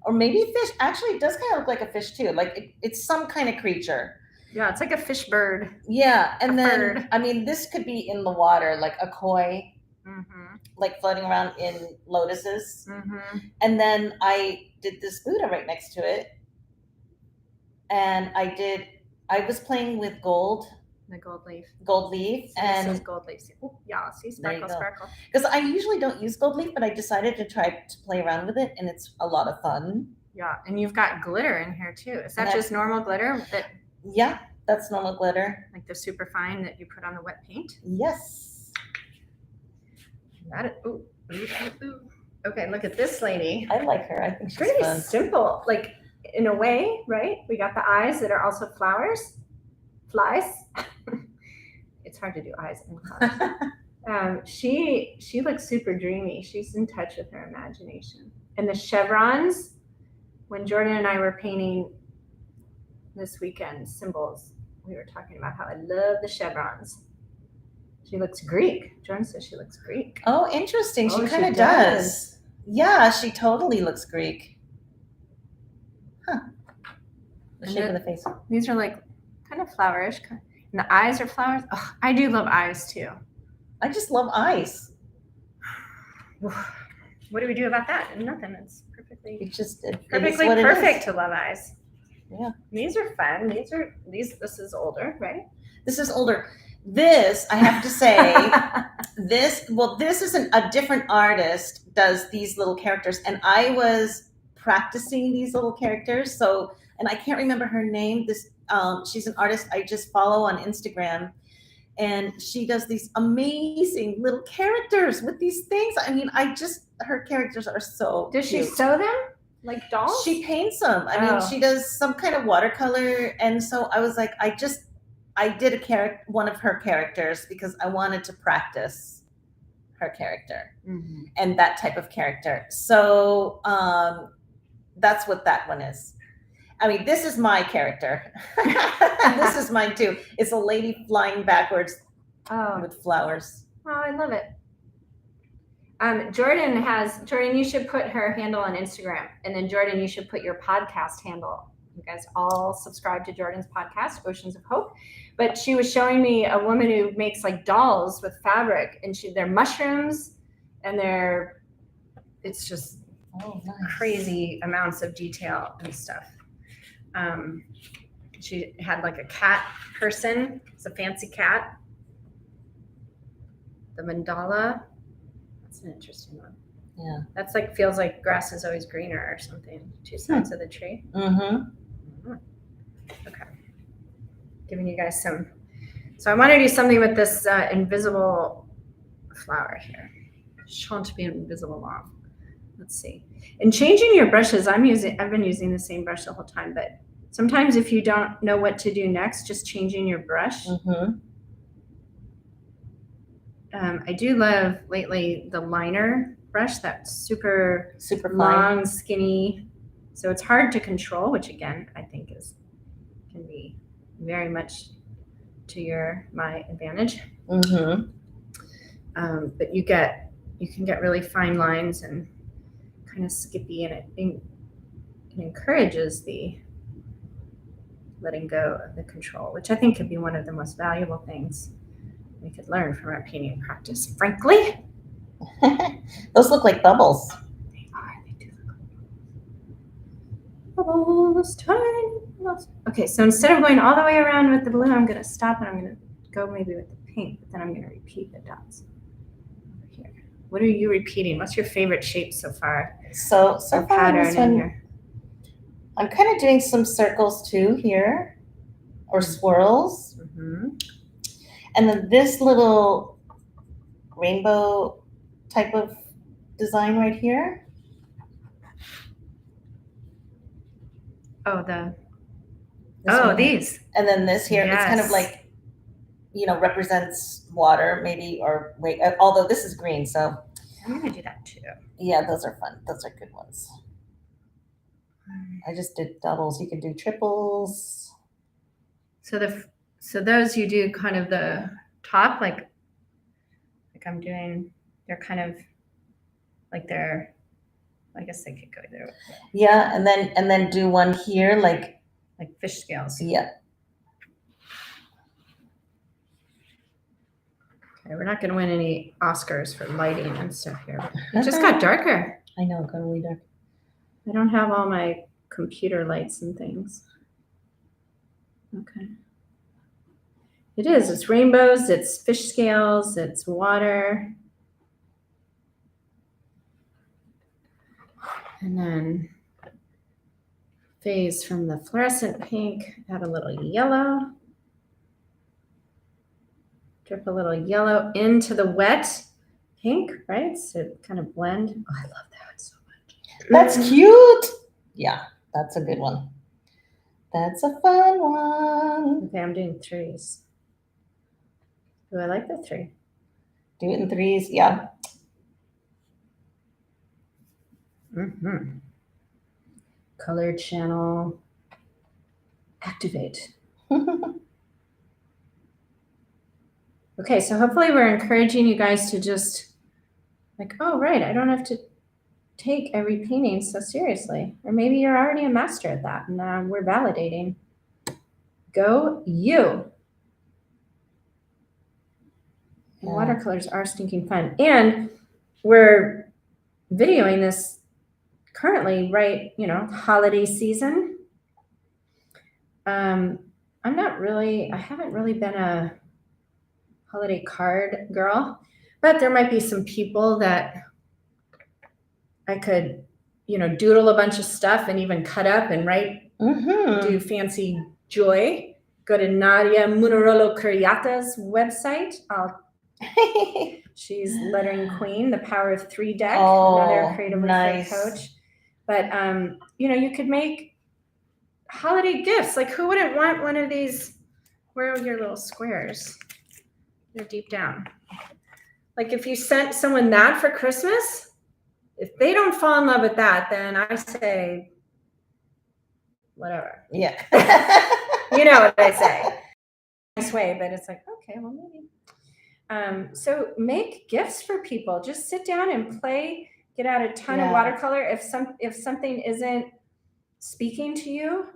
Or maybe fish. Actually, it does kind of look like a fish too. Like it's some kind of creature. Yeah, it's like a fish bird. Yeah, and A then bird. I mean, this could be in the water, like a koi, Mm-hmm. like floating around in lotuses. Mm-hmm. And then I did this Buddha right next to it, and I was playing with The gold leaf. leaf, So this is and gold leaf. Oh, yeah, see, There you sparkle, go. sparkle. because I usually don't use gold leaf, but I decided to try to play around with it, and it's a lot of fun. Yeah, and you've got glitter in here too. Is that And just normal glitter that, Yeah, that's normal glitter. like the super fine that you put on the wet paint? Yes. That is, ooh, ooh, ooh, ooh. Okay, look at this lady. I like her. I think she's Pretty fun. simple, like in a way, right? We got the eyes that are also flowers, flies. It's hard to do eyes and flowers. She looks super dreamy. She's in touch with her imagination. And the chevrons, when Jordan and I were painting this weekend symbols, we were talking about how I love the chevrons. She looks Greek. Jordan says she looks Greek. Oh, interesting. Oh, She she kind of does. does. Yeah, she totally looks Greek. Huh. The And shape of then- the face. These are like kind of flowerish. And the eyes are flowers. Oh, I do love eyes too. I just love eyes. What do we do about that? Nothing. It's perfectly It just it is perfectly what it perfect is. to love eyes. Yeah. These are fun. This is older, right? This is older. This, I have to say, this is a different artist does these little characters, and I was practicing these little characters. So, and I can't remember her name. She's an artist I just follow on Instagram, and she does these amazing little characters with these things. I mean, her characters are so Does she cute. sew them like dolls? She paints them. I mean, Oh. she does some kind of watercolor, and so I was like, I did one of her characters because I wanted to practice her character Mhm. and that type of character. So that's what that one is. I mean, this is my character. This is mine too. It's a lady flying backwards Oh, with flowers. I love it. Jordan, you should put her handle on Instagram, and then Jordan, you should put your podcast handle. You guys all subscribe to Jordan's podcast, Oceans of Hope. But she was showing me a woman who makes like dolls with fabric, and they're mushrooms, and it's just Oh, nice. crazy amounts of detail and stuff. She had like a cat person. It's a fancy cat. The mandala. That's an interesting one. Yeah. That's like feels like grass is always greener or something. Two sides of the tree. Mm-hmm. Okay. Giving you guys some. So I want to do something with this invisible flower here. Shan't be invisible long. Let's see. And changing your brushes, I've been using the same brush the whole time, but sometimes if you don't know what to do next, just changing your brush. Mm-hmm. I do love lately the liner brush, that's super Super fine. long, skinny. So it's hard to control, which again, I think can be very much to my advantage. Mm-hmm. But you can get really fine lines and kind of skippy, and it encourages the letting go of the control, which I think could be one of the most valuable things we could learn from our painting practice, frankly. Those look like bubbles. They do look like bubbles, tiny bubbles. Okay, so instead of going all the way around with the blue, I'm going to stop and I'm going to go maybe with the pink, but then I'm going to repeat the dots over here. What are you repeating? What's your favorite shape so far? So Or far pattern this in one, here? I'm kind of doing some circles too here, or swirls. Mm-hmm. And then this little rainbow type of design right here. Oh, This one here. these. And then this here, it's kind of Yes. like, represents water maybe, or wait, although this is green, so I'm gonna do that too. yeah, those are fun. Those are good ones. I just did doubles. You could do triples. So those you do kind of the top, like I'm doing. They're kind of like they're. I guess they could go there, Yeah, and then do one here, like fish scales. yeah. Okay, we're not gonna win any Oscars for lighting and stuff here. It just got darker. I know, got really dark. I don't have all my computer lights and things. Okay. It is. It's rainbows. It's fish scales. It's water. And then phase from the fluorescent pink, add a little yellow. Drip a little yellow into the wet pink, right? So kind of blend. Oh, I love that so much. That's cute. Yeah, that's a good one. That's a fun one. Okay, I'm doing threes. Oh, I like the three. Do it in threes. Yeah. Mm-hmm. Color channel. Activate. Okay, so hopefully we're encouraging you guys to just like, oh, right, I don't have to take every painting so seriously. Or maybe you're already a master at that and we're validating. Go you. And watercolors are stinking fun. And we're videoing this currently, right, holiday season. I haven't really been a holiday card girl, but there might be some people that I could, doodle a bunch of stuff and even cut up and write, do fancy joy. Go to Nadia Munarolo Curiata's website. She's lettering queen, the Power of Three deck, another creatively fit coach. But you could make holiday gifts. Like, who wouldn't want one of these? Where are your little squares? They're deep down. Like, if you sent someone that for Christmas, if they don't fall in love with that, then I say, whatever. Yeah. You know what I say. Nice way, but it's like, okay, well, maybe. So make gifts for people. Just sit down and play. Get out a ton of watercolor. If something isn't speaking to you,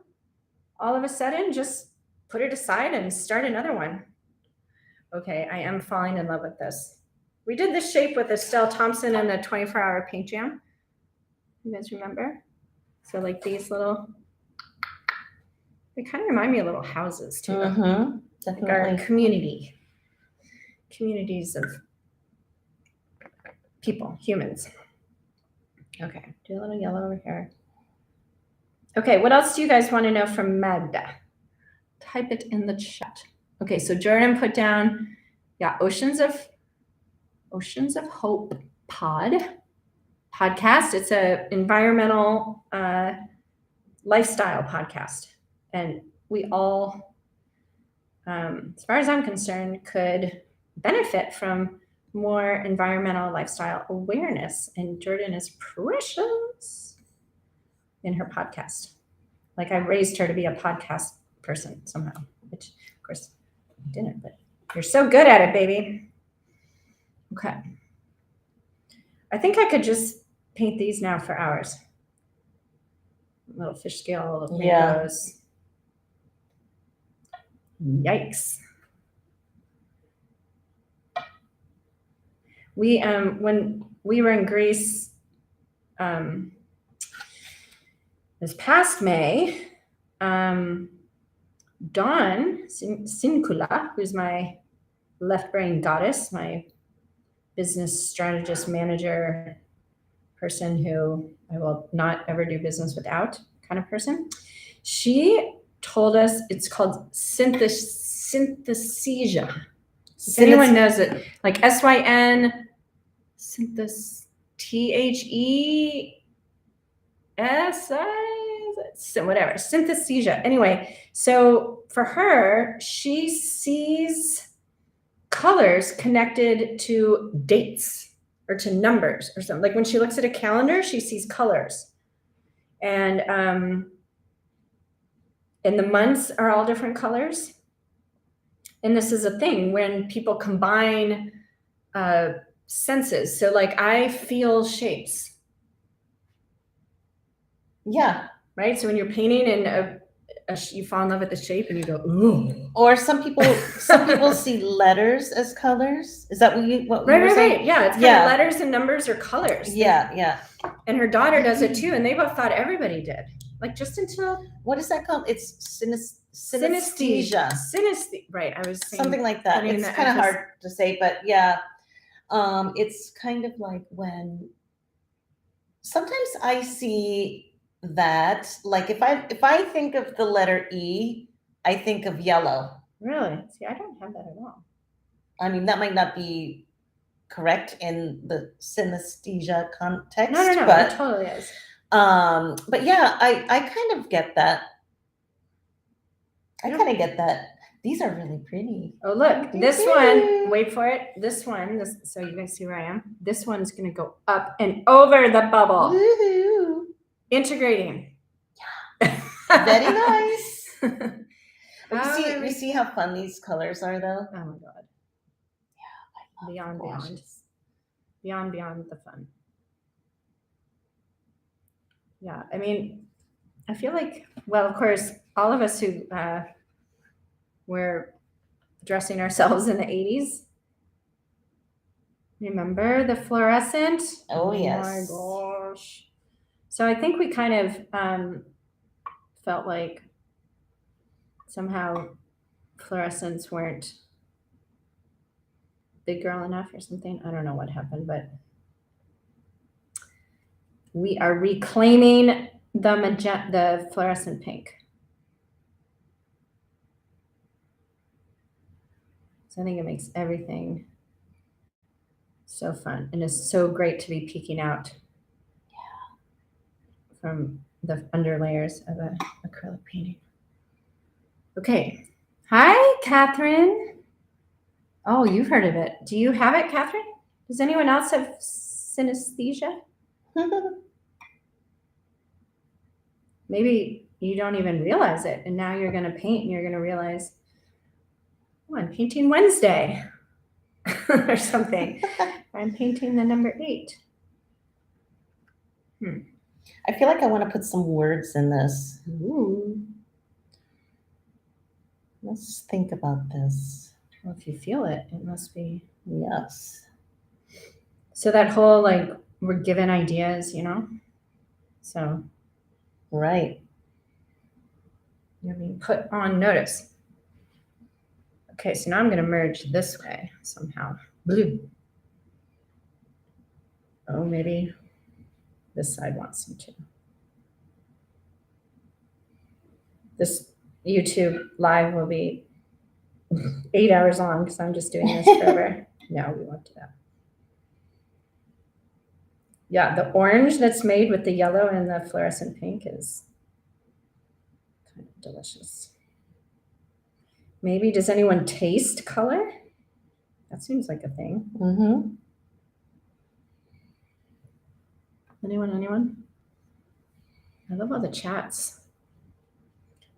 all of a sudden, just put it aside and start another one. Okay, I am falling in love with this. We did this shape with Estelle Thompson in the 24-hour paint jam. You guys remember? So like these little, they kind of remind me of little houses too. Mm-hmm. Definitely. Like our communities of people, humans. Okay, do a little yellow over here. Okay, what else do you guys want to know from Magda? Type it in the chat. Okay, so Jordan put down, Oceans of Hope podcast. It's a environmental lifestyle podcast, and we all, as far as I'm concerned, could benefit from more environmental lifestyle awareness. And Jordan is precious in her podcast. Like, I raised her to be a podcast person somehow, which of course I didn't, but you're so good at it, baby. Okay. I think I could just paint these now for hours. Little fish scale of rainbows. Yikes. We when we were in Greece this past May, Dawn Sincula, who's my left brain goddess, my business strategist, manager, person who I will not ever do business without kind of person. She told us it's called synesthesia. If anyone knows it, like SYN, whatever, synesthesia. Anyway, so for her, she sees colors connected to dates or to numbers or something. Like when she looks at a calendar, she sees colors. And the months are all different colors. And this is a thing when people combine senses. So like I feel shapes. Yeah. Right? So when you're painting and you fall in love with the shape and you go, ooh. Or some people see letters as colors. Is that what you were Right. saying? Yeah, it's kind of letters and numbers or colors. Yeah. And her daughter does it too, and they both thought everybody did. Like just until what is that called? It's synesthesia. Right. I was saying something like that. It's kind of hard to say, but yeah. It's kind of like when sometimes I see that, like if I think of the letter E, I think of yellow. Really? See, I don't have that at all. I mean, that might not be correct in the synesthesia context. No, but it totally is. But yeah, I kind of get that. I kind of get that. These are really pretty. Oh, look, this one, wait for it. This one, so you guys see where I am. This one's going to go up and over the bubble. Woohoo. Integrating. Yeah. Very nice. Oh, we see how fun these colors are, though. Oh my God. Yeah, I love beyond the fun. Yeah, I mean, I feel like, well, of course, all of us who were dressing ourselves in the 80s, remember the fluorescent? Oh, yes. My gosh. So I think we kind of felt like somehow fluorescents weren't big girl enough or something. I don't know what happened, but we are reclaiming the fluorescent pink. So I think it makes everything so fun, and it's so great to be peeking out from the underlayers of an acrylic painting. Okay. Hi, Catherine. Oh, you've heard of it. Do you have it, Catherine? Does anyone else have synesthesia? Maybe you don't even realize it, and now you're going to paint and you're going to realize, oh, I'm painting Wednesday or something. I'm painting the number 8. I feel like I want to put some words in this. Ooh. Let's think about this. Well, if you feel it, it must be. Yes. So that whole, like, we're given ideas, you know? So. Right. You're being put on notice. Okay, so now I'm going to merge this way somehow. Blue. Oh, maybe this side wants some too. This YouTube live will be 8 hours long because I'm just doing this forever. No, we won't do that. Yeah, the orange that's made with the yellow and the fluorescent pink is kind of delicious. Maybe, does anyone taste color? That seems like a thing. Mm-hmm. Anyone? I love all the chats.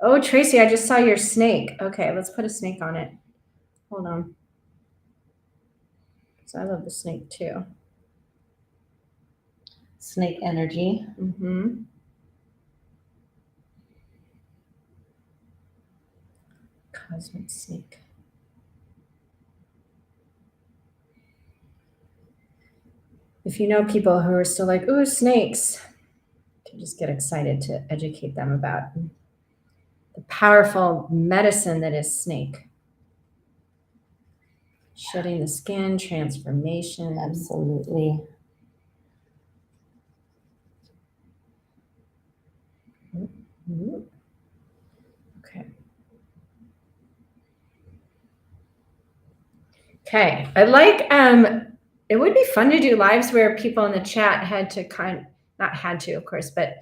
Oh, Tracy, I just saw your snake. Okay, let's put a snake on it. Hold on. So I love the snake too. Snake energy. Mm-hmm. Cosmic snake. If you know people who are still like, ooh, snakes, you can just get excited to educate them about the powerful medicine that is snake. Shedding the skin, transformation. Absolutely. Mhm. Okay. Okay. I like it would be fun to do lives where people in the chat had to not had to, of course, but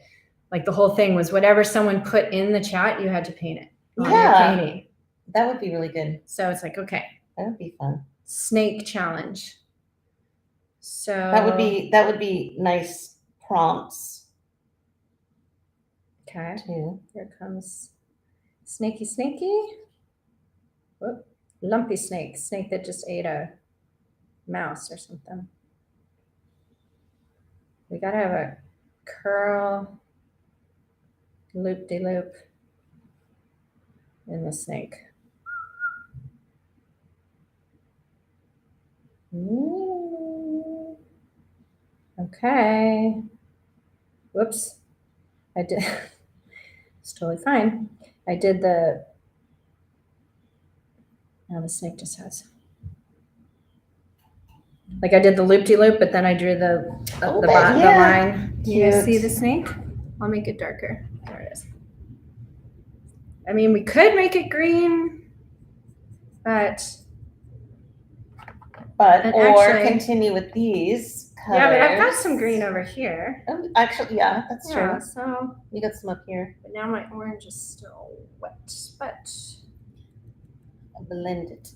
like the whole thing was whatever someone put in the chat, you had to paint it on your Yeah. painting. That would be really good. So it's like, okay, That would be fun. snake challenge. So That would be nice prompts okay. too. Here comes snaky. Whoop. Lumpy snake that just ate a mouse or something. We gotta have a curl loop-de-loop in the snake. Ooh. Okay. Whoops. I did. It's totally fine. I did the. Now the snake just has. Like I did the loop-de-loop, but then I drew the line. You Cute. see the snake? I'll make it darker. There it is. I mean, we could make it green, but actually, continue with these colors. yeah, but I've got some green over here. Actually, yeah, that's Yeah, true. so You got some up here. but now my orange is still wet, but Blend it.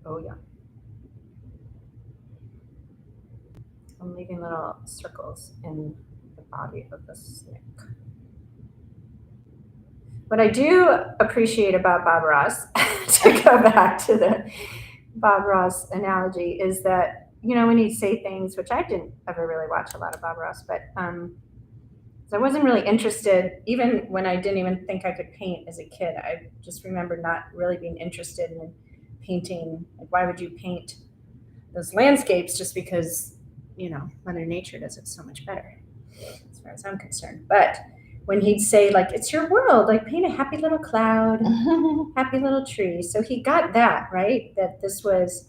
oh yeah. I'm leaving little circles in the body of the snake. What I do appreciate about Bob Ross, to go back to the Bob Ross analogy, is that, you know, when he'd say things, which I didn't ever really watch a lot of Bob Ross, but so I wasn't really interested, even when I didn't even think I could paint as a kid. I just remember not really being interested in painting. Like, why would you paint those landscapes just because, you know, Mother Nature does it so much better, as far as I'm concerned. But when he'd say, like, it's your world, like paint a happy little cloud, happy little tree. So he got that, right? That this was,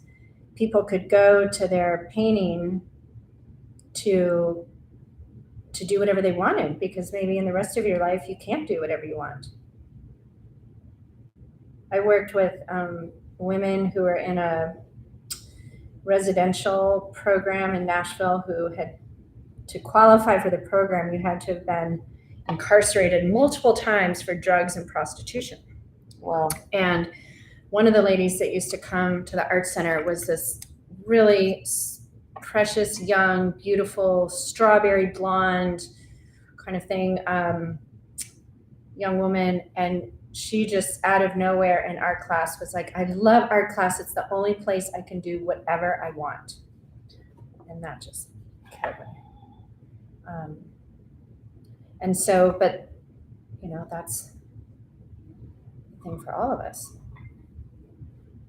people could go to their painting to do whatever they wanted, because maybe in the rest of your life you can't do whatever you want. I worked with women who were in a residential program in Nashville who had, to qualify for the program, you had to have been incarcerated multiple times for drugs and prostitution. Wow. And one of the ladies that used to come to the art center was this really precious, young, beautiful, strawberry blonde kind of thing, young woman. And she just out of nowhere in art class was like, I love art class. It's the only place I can do whatever I want. And that just killed me. And so, but, you know, that's the thing for all of us.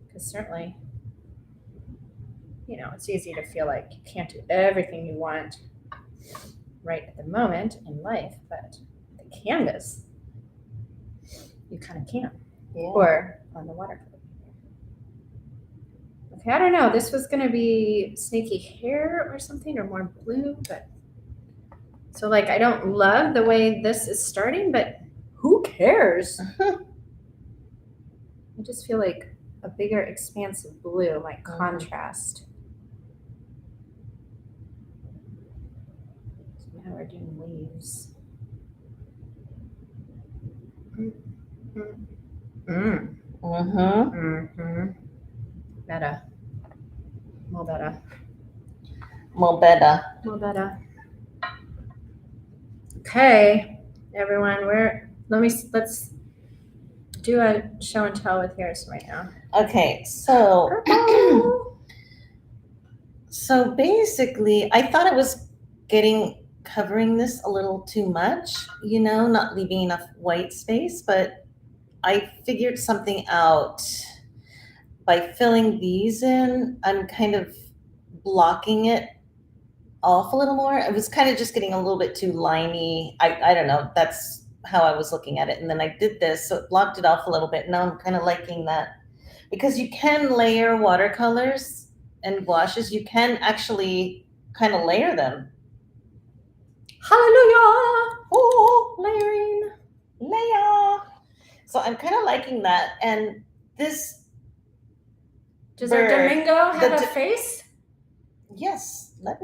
Because certainly, you know, it's easy to feel like you can't do everything you want right at the moment in life, but the canvas, you kind of can. Yeah. Or on the watercolor. Okay, I don't know. This was going to be snaky hair or something, or more blue, but so like I don't love the way this is starting, but who cares? I just feel like a bigger expanse of blue might contrast. So now we're doing leaves. Better. More better. More better. More better. Okay, everyone, let's do a show and tell with Harris right now. Okay, so so basically, I thought it was covering this a little too much, you know, not leaving enough white space, but I figured something out by filling these in. I'm kind of blocking it off a little more. It was kind of just getting a little bit too liney. I don't know. That's how I was looking at it. And then I did this, so it blocked it off a little bit. Now I'm kind of liking that because you can layer watercolors and gouaches. You can actually kind of layer them. Hallelujah! Oh, Layering. layer. So I'm kind of liking that. And this, Does our bird, Domingo have the a d- face? yes, let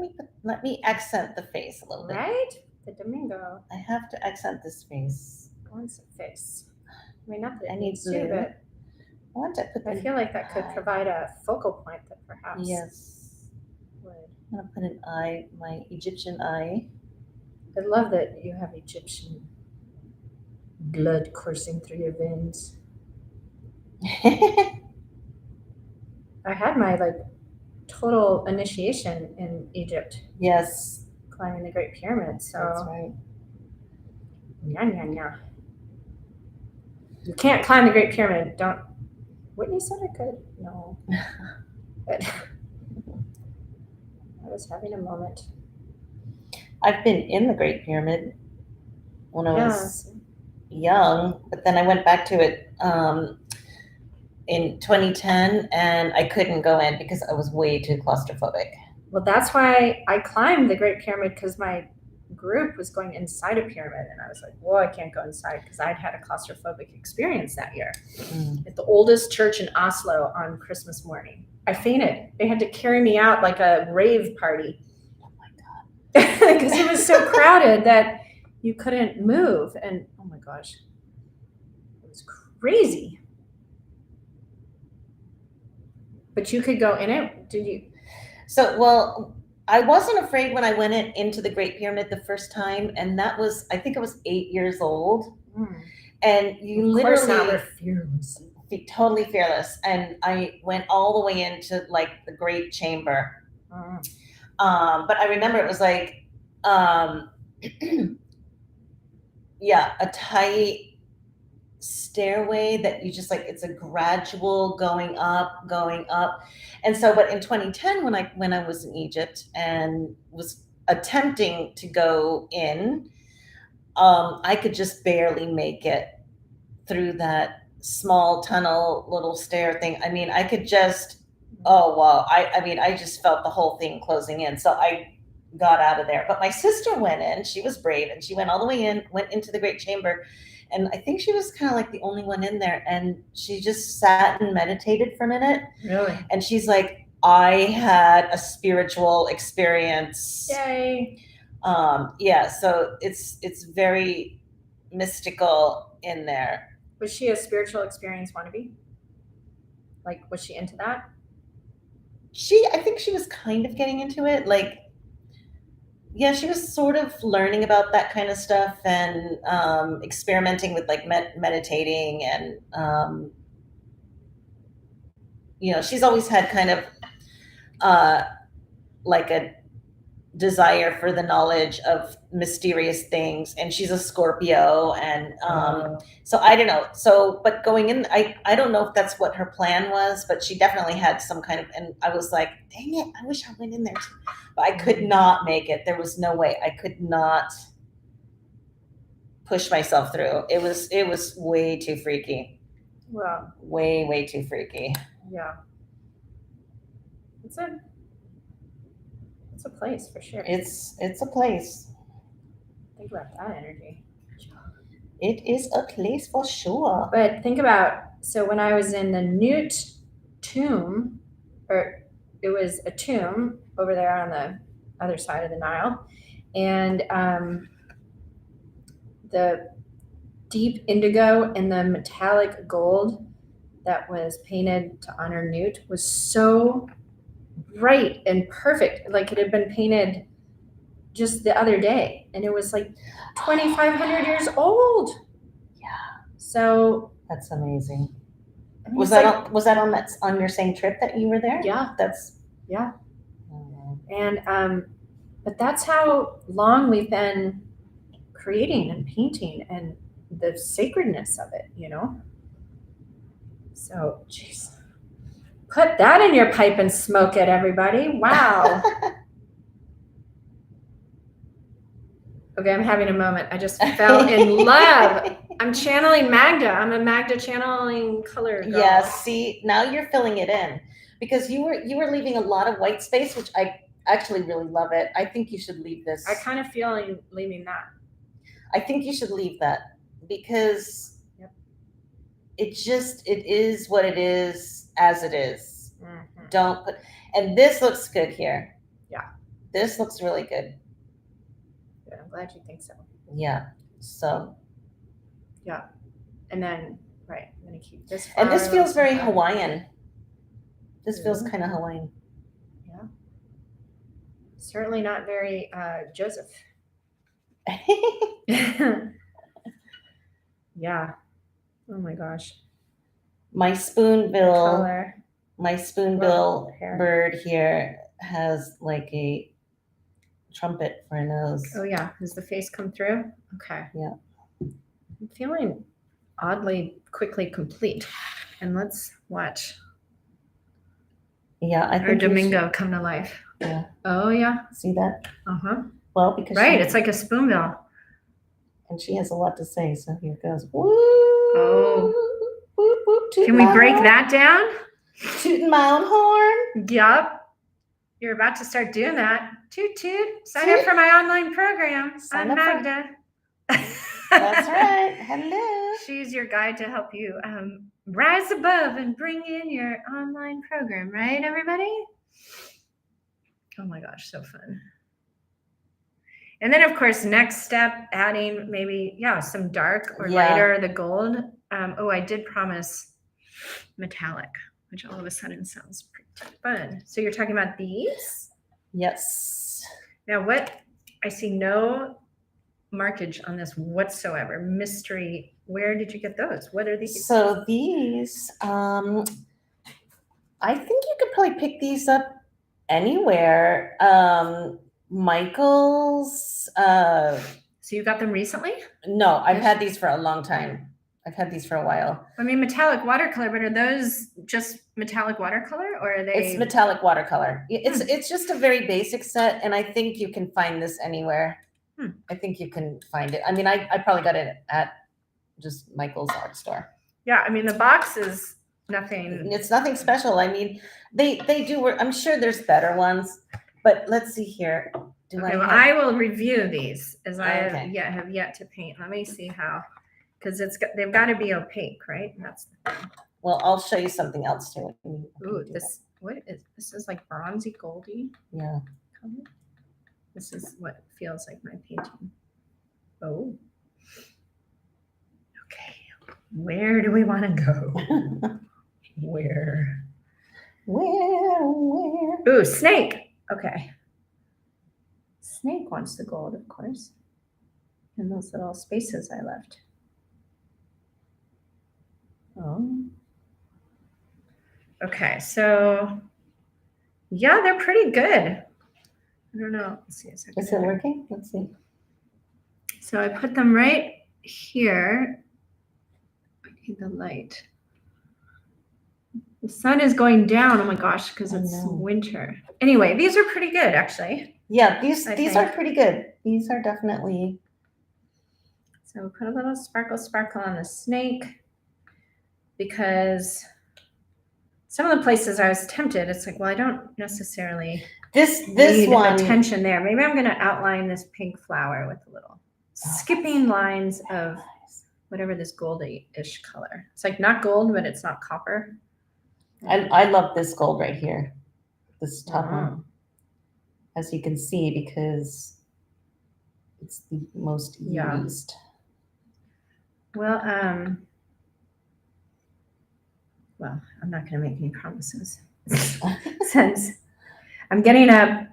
me accent the face a little bit. Right? The Domingo I have to accent this face. wants a face. I mean, not that I it need needs to, blue. but I want to put I an feel like that could eye. provide a focal point that perhaps Yes. would. I'm gonna put an eye, my Egyptian eye. I love that you have Egyptian blood coursing through your veins. I had my total initiation in Egypt, Yes, climbing the Great Pyramid. So that's right. yeah. You can't climb the Great Pyramid. Don't. Whitney said I could. No. But I was having a moment. I've been in the Great Pyramid when I was Yeah. young, but then I went back to it in 2010, and I couldn't go in because I was way too claustrophobic. Well, that's why I climbed the Great Pyramid, because my group was going inside a pyramid, and I was like, "Whoa, I can't go inside," because I'd had a claustrophobic experience that year at the oldest church in Oslo on Christmas morning. I fainted. They had to carry me out like a rave party. Oh my God. Because it was so crowded that you couldn't move, and oh my gosh, it was crazy. But you could go in it. Did you? So, well, I wasn't afraid when I went into the Great Pyramid the first time, and that was, I think I was 8 years old, and you Of course, now literally we're fearless. be totally fearless. And I went all the way into like the Great Chamber. But I remember it was like, yeah, a tight stairway that you just like, it's a gradual going up. And so, but in 2010, when I was in Egypt and was attempting to go in, I could just barely make it through that small tunnel little stair thing. I mean, I could just, oh wow, I mean, I just felt the whole thing closing in. So I got out of there. But my sister went in, she was brave, and she went all the way in, went into the Great Chamber. And I think she was kind of like the only one in there. And she just sat and meditated for a minute. Really? And she's like, I had a spiritual experience. Yay. Yeah, so it's very mystical in there. Was she a spiritual experience wannabe? Like, was she into that? I think she was kind of getting into it. Like, yeah, she was sort of learning about that kind of stuff and experimenting with like meditating and she's always had kind of like a desire for the knowledge of mysterious things, and she's a Scorpio, and so I don't know. So, but going in, I don't know if that's what her plan was, but she definitely had some kind of, and I was like, dang it, I wish I went in there too. But I could not make it. There was no way. I could not push myself through. It was way too freaky. Well, way too freaky. Yeah. It's a place for sure. It's a place. Think about that energy. It is a place for sure. But think about, so when I was in the Newt tomb, or it was a tomb over there on the other side of the Nile, and the deep indigo and the metallic gold that was painted to honor Newt was so bright and perfect. Like it had been painted just the other day, and it was like 2,500 years old. Yeah. So that's amazing. I mean, Was that on your same trip that you were there? Yeah. Yeah. And but that's how long we've been creating and painting, and the sacredness of it, So, jeez. Put that in your pipe and smoke it, everybody. Wow. Okay, I'm having a moment. I just fell in love. I'm channeling Magda. I'm a Magda channeling color girl. Yeah, see, now you're filling it in because you were leaving a lot of white space, which I actually really love it. I think you should leave this. I kind of feel leaving that. I think you should leave that because Yep. it is what it is as it is. Mm-hmm. Don't put, and this looks good here. Yeah. This looks really good. Good. I'm glad you think so. Yeah. So. Yeah. And then, right, I'm going to keep this. And this feels very flower. Hawaiian. This feels Mhm. kind of Hawaiian. Yeah. Certainly not very Joseph. Yeah. Oh my gosh. My spoonbill. Color. My spoonbill bird here has like a trumpet for a nose. Oh yeah, does the face come through? Okay. Yeah. I'm feeling oddly quickly complete. And let's watch Yeah, I think our Domingo come to life. Yeah. Oh yeah. See that? Uh-huh. Well, because right, it's like a spoonbill. And she has a lot to say, so here it goes. Woo! Oh. Whoop, whoop, Can we break that down? Tooting my own horn. Yup. You're about to start doing that. Toot toot. Sign up for my online program. I'm Magda. That's right. Hello. She's your guide to help you rise above and bring in your online program, right, everybody? Oh my gosh, so fun. And then, of course, next step, adding maybe, some dark or lighter, the gold. I did promise metallic, which all of a sudden sounds pretty fun. So you're talking about these? Yes. Now, I see no markage on this whatsoever. Mystery. Where did you get those? What are these? So these, I think you could probably pick these up anywhere. Michael's. So you got them recently? No, I've had these for a long time. I've had these for a while. I mean, metallic watercolor, but are those just metallic watercolor, or are they? It's metallic watercolor. It's just a very basic set, and I think you can find this anywhere. I think you can find it. I mean, I probably got it at just Michael's art store. Yeah, I mean, the box is nothing. It's nothing special. I mean, they do work. I'm sure there's better ones, but let's see here. I will review these as I Okay. have yet to paint. Let me see how, because they've got to be opaque, right? That's the thing. Well, I'll show you something else too. Ooh, this is like bronzy goldy. Yeah. Color. This is what feels like my painting. Oh. Okay. Where do we want to go? Where? Ooh, snake. Okay. Snake wants the gold, of course. And those little spaces I left. Oh. Okay, so yeah, they're pretty good. I don't know. Let's see a second. Is it working? Let's see. So I put them right here. I need the light. The sun is going down. Oh my gosh, because it's winter. Anyway, these are pretty good, actually. Yeah, these are pretty good. These are definitely. So put a little sparkle on the snake, because some of the places I was tempted, it's like, well, I don't necessarily This need one attention there. Maybe I'm going to outline this pink flower with a little skipping lines of whatever this goldy-ish color. It's like not gold, but it's not copper. I love this gold right here, this top one, as you can see, because it's the most used. Well, I'm not going to make any promises since I'm getting up,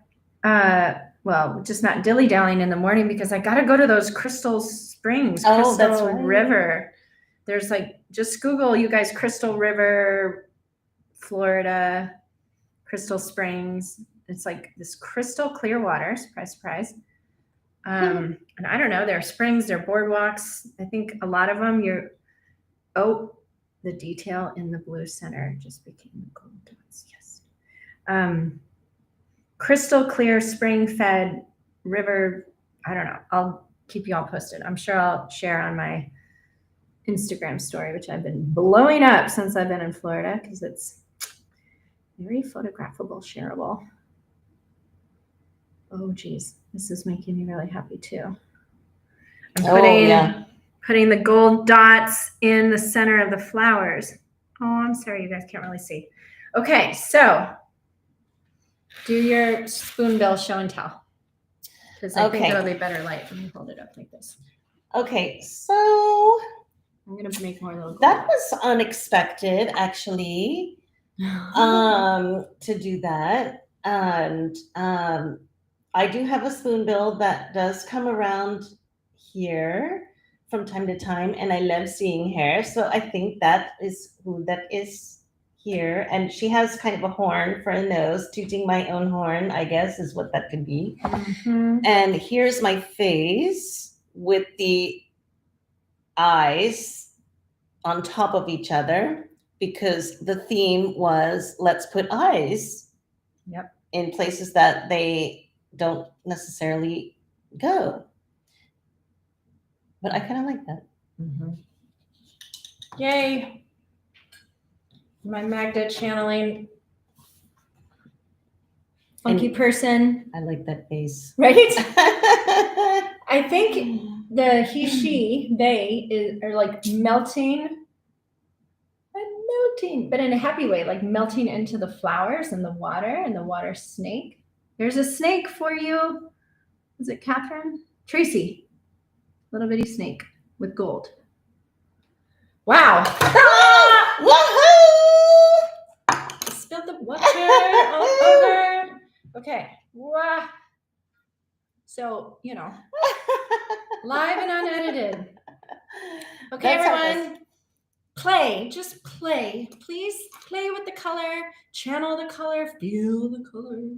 just not dilly-dallying in the morning, because I got to go to those Crystal Springs, that's right. River. There's just Google, you guys, Crystal River, Florida, Crystal Springs. It's like this crystal clear water, surprise, surprise. And I don't know, there are springs, there are boardwalks. I think a lot of them the detail in the blue center just became gold dots. Yes. Crystal clear, spring fed river. I don't know. keep you all posted. I'm sure I'll share on my Instagram story, which I've been blowing up since I've been in Florida because it's very photographable, shareable. Oh, geez. This is making me really happy too. I'm putting the gold dots in the center of the flowers. Oh, I'm sorry, you guys can't really see. Okay, so do your spoonbill show and tell. Because I think Okay. it'll be better light. Let me hold it up like this. Okay, so I'm gonna make more little gold that dots. was unexpected, actually, to do that. And I do have a spoonbill that does come around here from time to time, and I love seeing her. So I think that is who that is here. And she has kind of a horn for a nose, tooting my own horn, I guess, is what that could be. Mhm. And here's my face with the eyes on top of each other because the theme was let's put eyes Yep. in places that they don't necessarily go. But I kind of like that. Mm-hmm. Yay. My Magda channeling funky person. I like that face. Right? I think the he, she, they are like melting, but in a happy way, like melting into the flowers and the water snake. There's a snake for you. Is it Catherine? Tracy. Little bitty snake with gold. Wow. Woohoo! Spilled the water all over. Okay. Wow. So, live and unedited. Okay, That's everyone. Play. Just play. Please play with the color. Channel the color. Feel the color.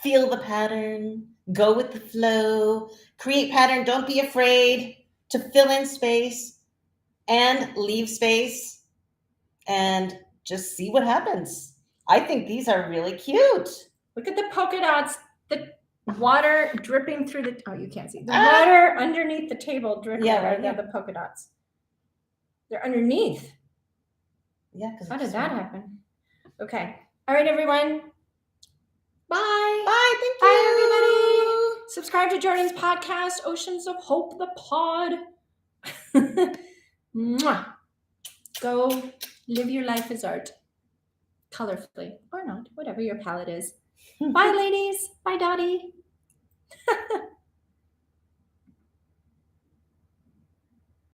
Feel the pattern. Go with the flow. Create pattern. Don't be afraid to fill in space and leave space and just see what happens. I think these are really cute. Look at the polka dots. The water dripping through the, oh, you can't see. The water underneath the table dripping. Yeah, right, They're the polka dots. They're underneath. Yeah. How did that happen? Okay. All right, everyone. Bye. Bye. Thank you. Bye, everybody. Subscribe to Jordan's podcast, Oceans of Hope, the pod. Mwah. Go live your life as art. Colorfully or not, whatever your palette is. Bye, ladies. Bye, Dottie.